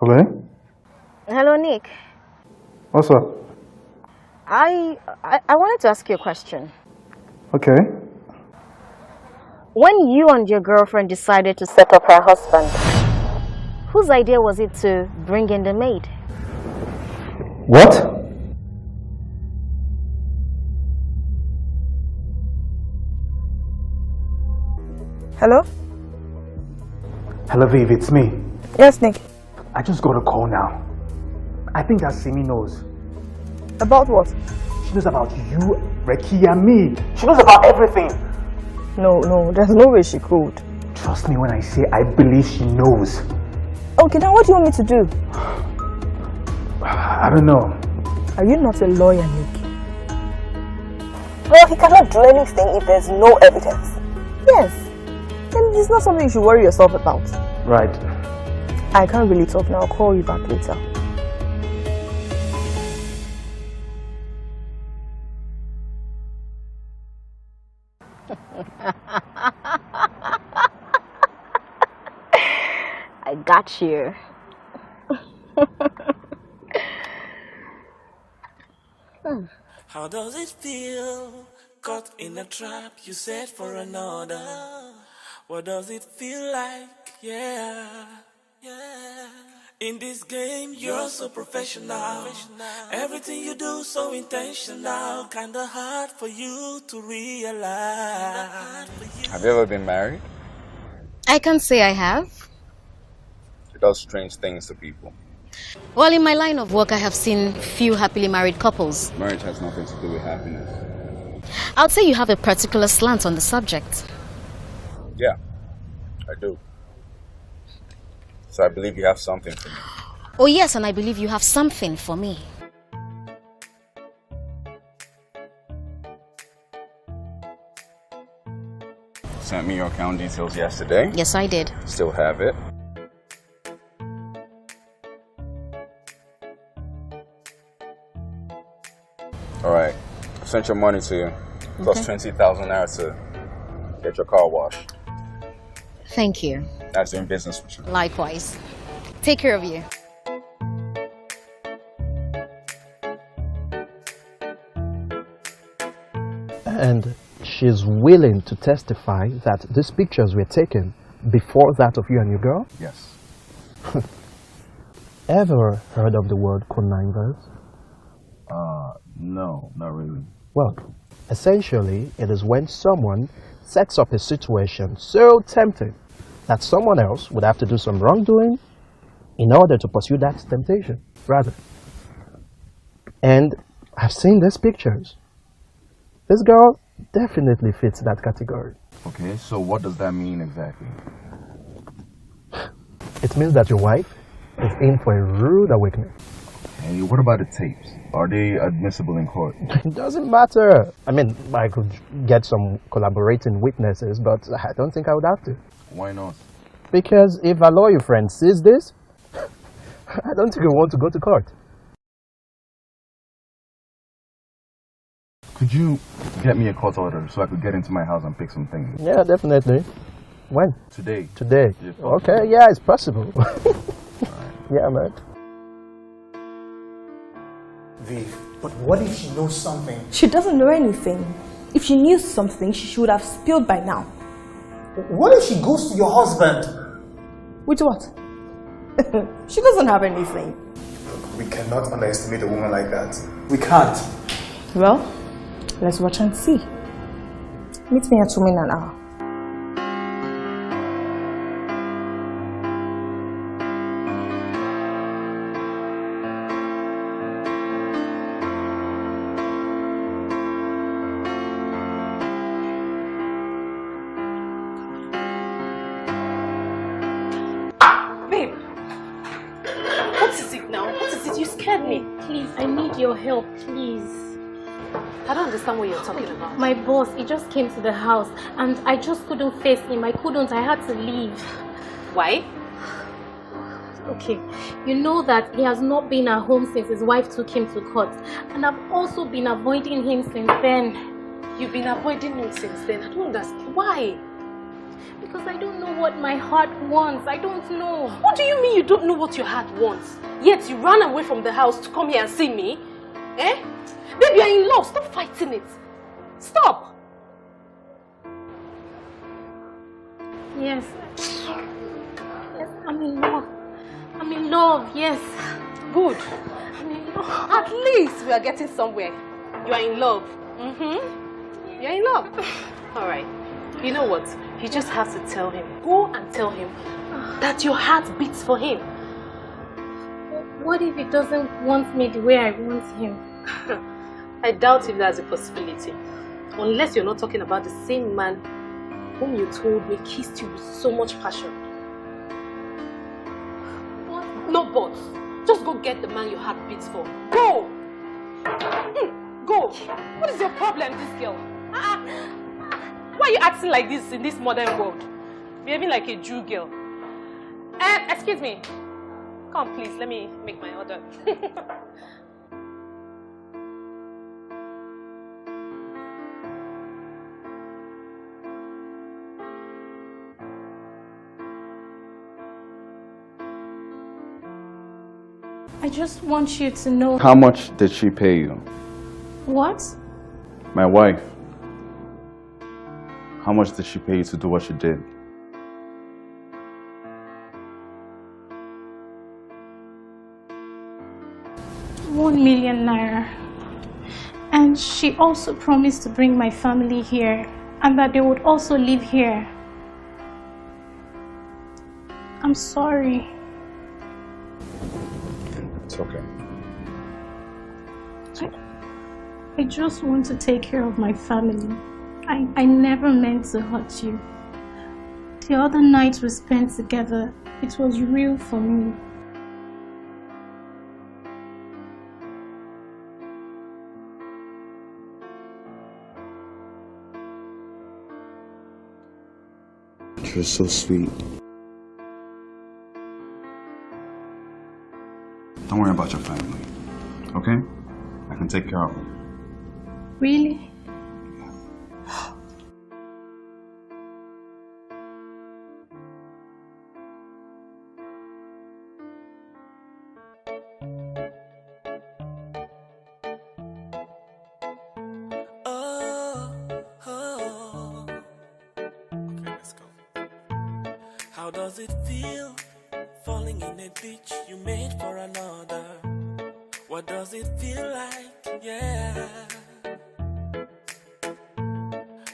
Hello? Hello, Nick. What's up? I wanted to ask you a question. Okay. When you and your girlfriend decided to set up her husband, whose idea was it to bring in the maid? What? Hello? Hello, Viv, it's me. Yes, Nick. I just got a call now. I think that Simi knows. About what? She knows about you, Reki, and me. She knows about everything. No, there's no way she could. Trust me when I say I believe she knows. Okay, now what do you want me to do? I don't know. Are you not a lawyer, Nick? Well, he cannot do anything if there's no evidence. Yes. Then it's not something you should worry yourself about. Right. I can't really talk now. I'll call you back later. I got you. How does it feel? Caught in a trap you set for another. What does it feel like? Yeah. In this game, you're so professional. Everything you do so intentional. Kinda hard for you to realize. Have you ever been married? I can't say I have. It does strange things to people. Well, in my line of work, I have seen few happily married couples. Marriage has nothing to do with happiness. I'd say you have a particular slant on the subject. Yeah, I do. So I believe you have something for me. Oh yes, and I believe you have something for me. Sent me your account details yesterday. Yes, I did. Still have it. Alright, I sent your money to you. Plus 20,000 naira to get your car washed. Thank you. That's doing business with you. Likewise. Take care of you. And she's willing to testify that these pictures were taken before that of you and your girl? Yes. Ever heard of the word connivers? No, not really. Well, essentially, it is when someone sets up a situation so tempting that someone else would have to do some wrongdoing in order to pursue that temptation, rather. And I've seen these pictures. This girl definitely fits that category. Okay, so what does that mean exactly? It means that your wife is in for a rude awakening. Hey, what about the tapes? Are they admissible in court? It doesn't matter. I mean, I could get some collaborating witnesses, but I don't think I would have to. Why not? Because if a lawyer friend sees this, I don't think we want to go to court. Could you get me a court order so I could get into my house and pick some things? Yeah, definitely. When? Today. Today. If Okay, yeah, it's possible. Yeah, man. Viv, but what if she knows something? She doesn't know anything. If she knew something, she would have spilled by now. What if she goes to your husband? With what? She doesn't have anything. We cannot underestimate a woman like that. We can't. Well, let's watch and see. Meet me at home in an hour. Babe, what is it now? What is it? You scared me. Please, I need your help, please. I don't understand what you're talking about. My boss, he just came to the house and I just couldn't face him. I had to leave. Why? Okay, you know that he has not been at home since his wife took him to court. And I've also been avoiding him since then. You've been avoiding him since then. I don't understand. Why? Because I don't know what my heart wants. I don't know. What do you mean you don't know what your heart wants? Yet you ran away from the house to come here and see me? Eh? Baby, you're in love. Stop fighting it. Stop. Yes. Yes, I'm in love. I'm in love, yes. Good. I'm in love. At least we are getting somewhere. You are in love. Mm-hmm. You're in love. Alright. You know what? You just have to tell him. Go and tell him that your heart beats for him. What if he doesn't want me the way I want him? I doubt if that's a possibility. Unless you're not talking about the same man whom you told me kissed you with so much passion. No buts. Just go get the man your heart beats for. Go! Go! What is your problem, this girl? Why are you acting like this in this modern world? Behaving like a Jew girl. Excuse me. Come, please, let me make my order. I just want you to know. How much did she pay you? What? My wife. How much did she pay you to do what she did? ₦1 million. And she also promised to bring my family here and that they would also live here. I'm sorry. It's okay. I just want to take care of my family. I never meant to hurt you. The other night we spent together, it was real for me. You're so sweet. Don't worry about your family, okay? I can take care of them. Really? How does it feel falling in a ditch you made for another? What does it feel like? Yeah.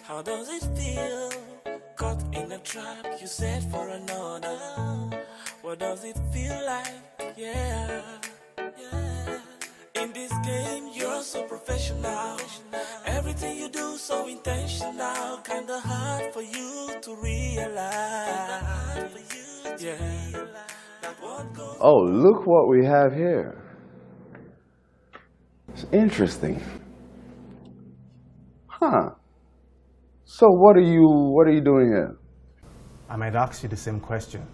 How does it feel caught in a trap you set for another? What does it feel like? Yeah. Yeah. In this game, you're so professional. Everything you do so intentional. Kinda hard for you to realize. Yeah. Oh, look what we have here. It's interesting. Huh. So what are you doing here? I might ask you the same question.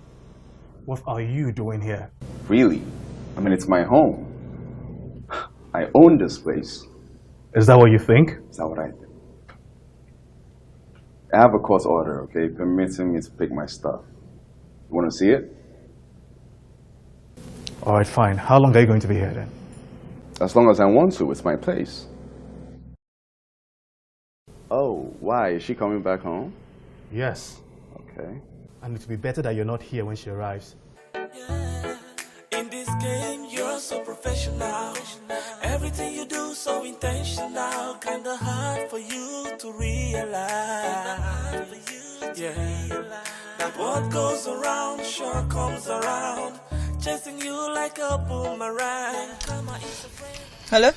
What are you doing here? Really? I mean, it's my home. I own this place. Is that what you think? Is that what I think? I have a court order, okay, permitting me to pick my stuff. You want to see it? All right, fine. How long are you going to be here then? As long as I want to. It's my place. Oh, why? Is she coming back home? Yes. Okay. And it will be better that you're not here when she arrives. In this game, you're so professional. Everything you do so intentional. Kinda hard for you to realize. Yeah, that what goes around sure comes around. Chasing you like a boomerang. Hello?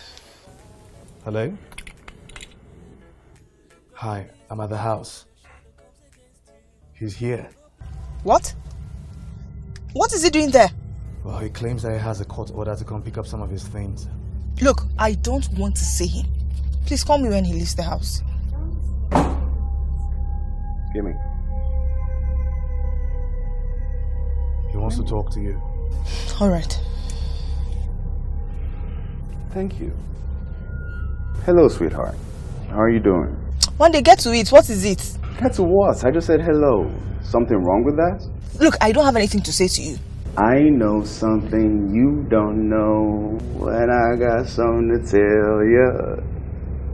Hello? Hi, I'm at the house. He's here. What? What is he doing there? Well, he claims that he has a court order to come pick up some of his things. Look, I don't want to see him. Please call me when he leaves the house. Give me. He wants to talk to you. All right. Thank you. Hello, sweetheart. How are you doing? When they get to it, what is it? Get to what? I just said hello. Something wrong with that? Look, I don't have anything to say to you. I know something you don't know, and I got something to tell you.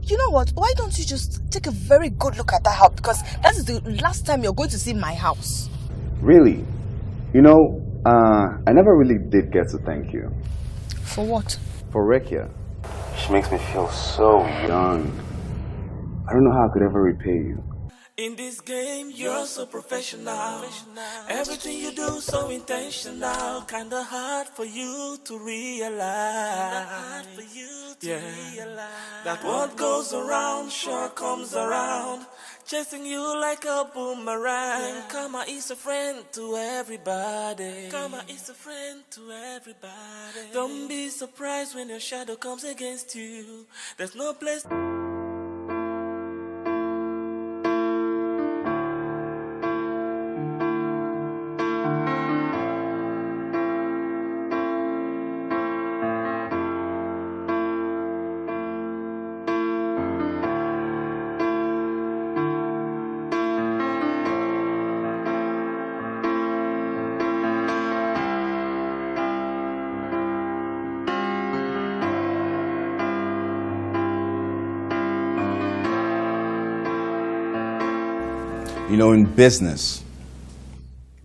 You know what? Why don't you just take a very good look at that house? Because that is the last time you're going to see my house. Really? You know, I never really did get to thank you. For what? For Rekia. She makes me feel so young. I don't know how I could ever repay you. In this game, you're so professional. Everything you do so intentional. Kinda hard for you to realize. That what goes around sure comes around. Chasing you like a boomerang. Karma is a friend to everybody. Karma is a friend to everybody. Don't be surprised when your shadow comes against you. There's no place. You know, in business,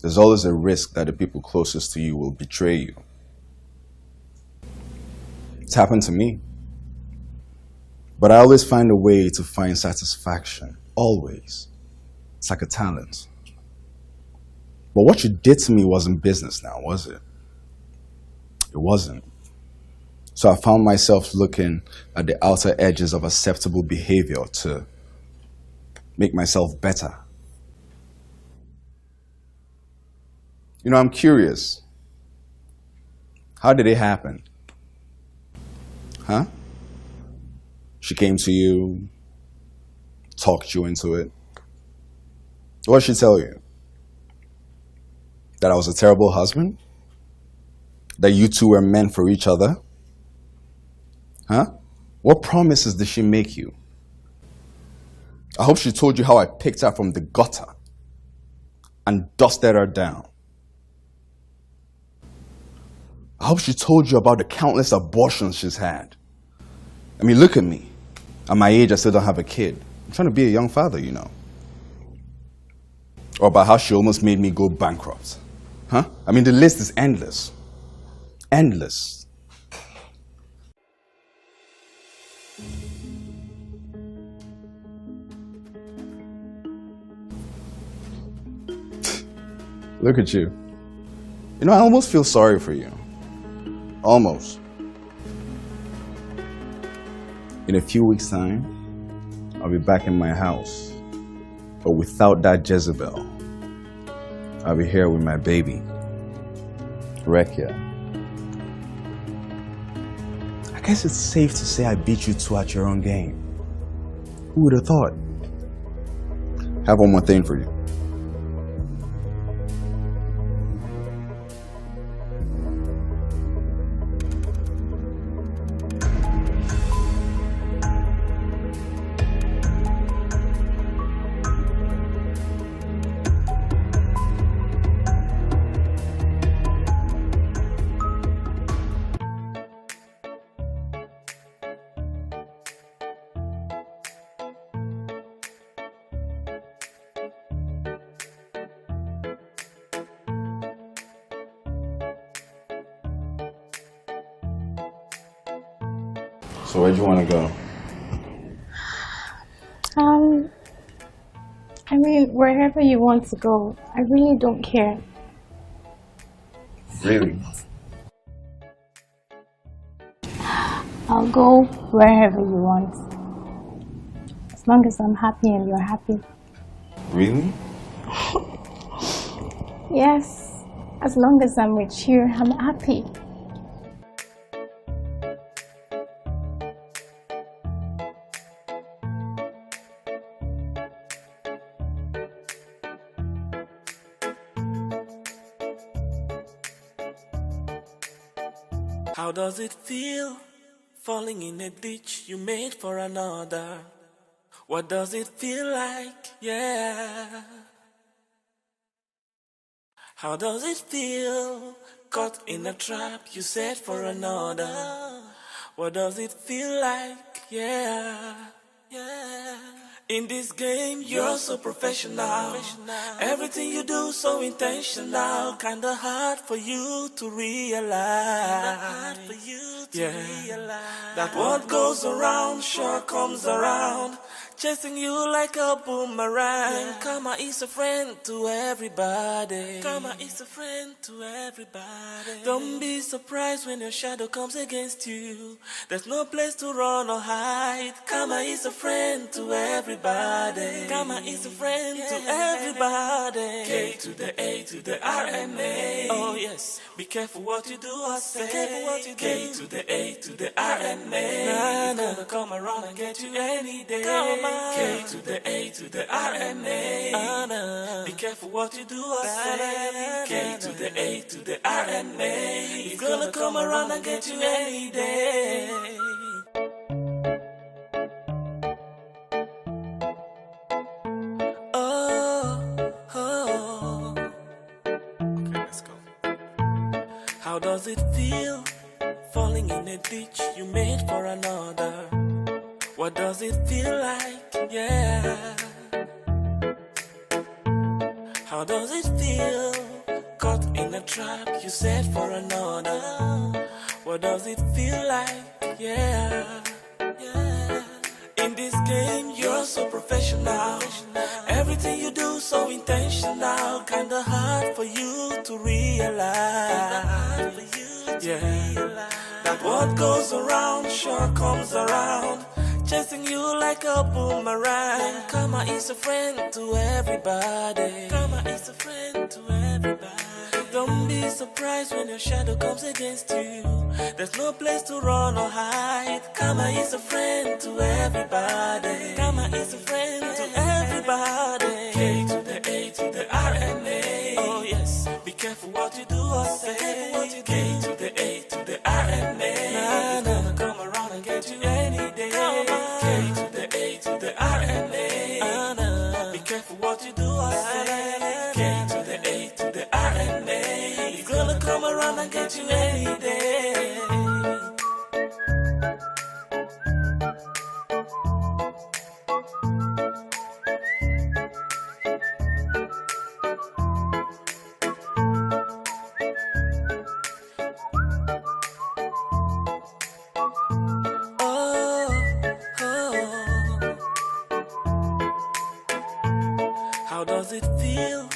there's always a risk that the people closest to you will betray you. It's happened to me. But I always find a way to find satisfaction. Always. It's like a talent. But what you did to me wasn't business now, was it? It wasn't. So I found myself looking at the outer edges of acceptable behavior to make myself better. You know, I'm curious. How did it happen? Huh? She came to you, talked you into it. What did she tell you? That I was a terrible husband? That you two were meant for each other? Huh? What promises did she make you? I hope she told you how I picked her from the gutter and dusted her down. I hope she told you about the countless abortions she's had. I mean, look at me. At my age, I still don't have a kid. I'm trying to be a young father, you know. Or about how she almost made me go bankrupt. Huh? I mean, the list is endless. Endless. Look at you. You know, I almost feel sorry for you. Almost. In a few weeks' time, I'll be back in my house. But without that Jezebel, I'll be here with my baby, Rekia. guess it's safe to say I beat you two at your own game. Who would have thought? I have one more thing for you. So where'd you want to go? I mean, wherever you want to go. I really don't care. Really? I'll go wherever you want. As long as I'm happy and you're happy. Really? Yes. As long as I'm with you, I'm happy. How does it feel falling in a ditch you made for another? What does it feel like? Yeah. How does it feel caught in a trap you set for another? What does it feel like? Yeah. Yeah. In this game, you're so professional. Everything you do so intentional. Kinda hard for you to realize. That what goes around sure comes around. Chasing you like a boomerang. Karma is a friend to everybody. Karma is a friend to everybody. Don't be surprised when your shadow comes against you. There's no place to run or hide. Karma is a friend to everybody. Karma is a friend to everybody. K to the A to the R-M-A. Oh yes, be careful what you do or say. Be careful what you do. K to the A to the R-M-A. It's gonna come around and get you any day. Come on. K to the A to the R-M-A. Be careful what you do or say. K to the A to the R-M-A. It's gonna come around and get you any day. How does it feel falling in a ditch you made for another? What does it feel like? Yeah. How does it feel caught in a trap you set for another? What does it feel like? Yeah. Yeah. In this game, you're so professional. Everything you do so intentional. Kinda hard for you to realize. Yeah. That what goes around sure comes around. Chasing you like a boomerang. Karma is a friend to everybody. Karma is a friend to everybody. Don't be surprised when your shadow comes against you. There's no place to run or hide. Karma is a friend to everybody. Karma is a friend to everybody. K to the A to the R-M-A. Oh yes, be careful what you do or say. K to the A to the R-M-A. It's gonna come around and get you any day. K to the A to the R-M-A. Be careful what you do or say. K to the A to the R-M-A. It's gonna come around and get you any day. How does it feel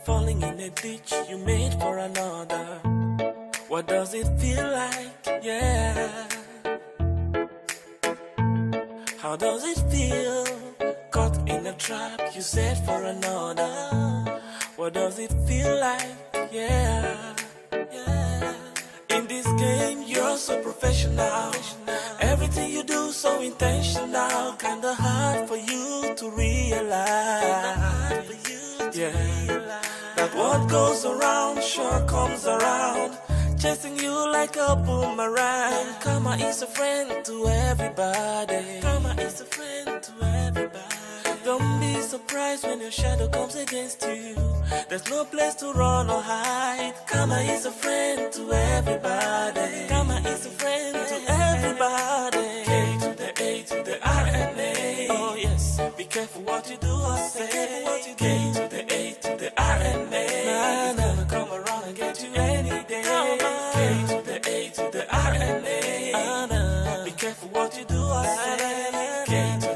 falling in a ditch you made for another? What does it feel like? Yeah. How does it feel caught in a trap you set for another? What does it feel like? Yeah. Yeah. In this game, you're so professional. Everything you do so intentional, kinda hard for you to realize. Yeah, that what goes around sure comes around, chasing you like a boomerang. Karma is a friend to everybody. Karma is a friend to everybody. Don't be surprised when your shadow comes against you. There's no place to run or hide. Karma is a friend to everybody. Karma is a friend to everybody. K to the A to the R and A. Oh yes, be careful what you do or say. K to the A to the R and A. It's gonna come around and get you any day. K to the A to the R and A. Be careful what you do or say. K to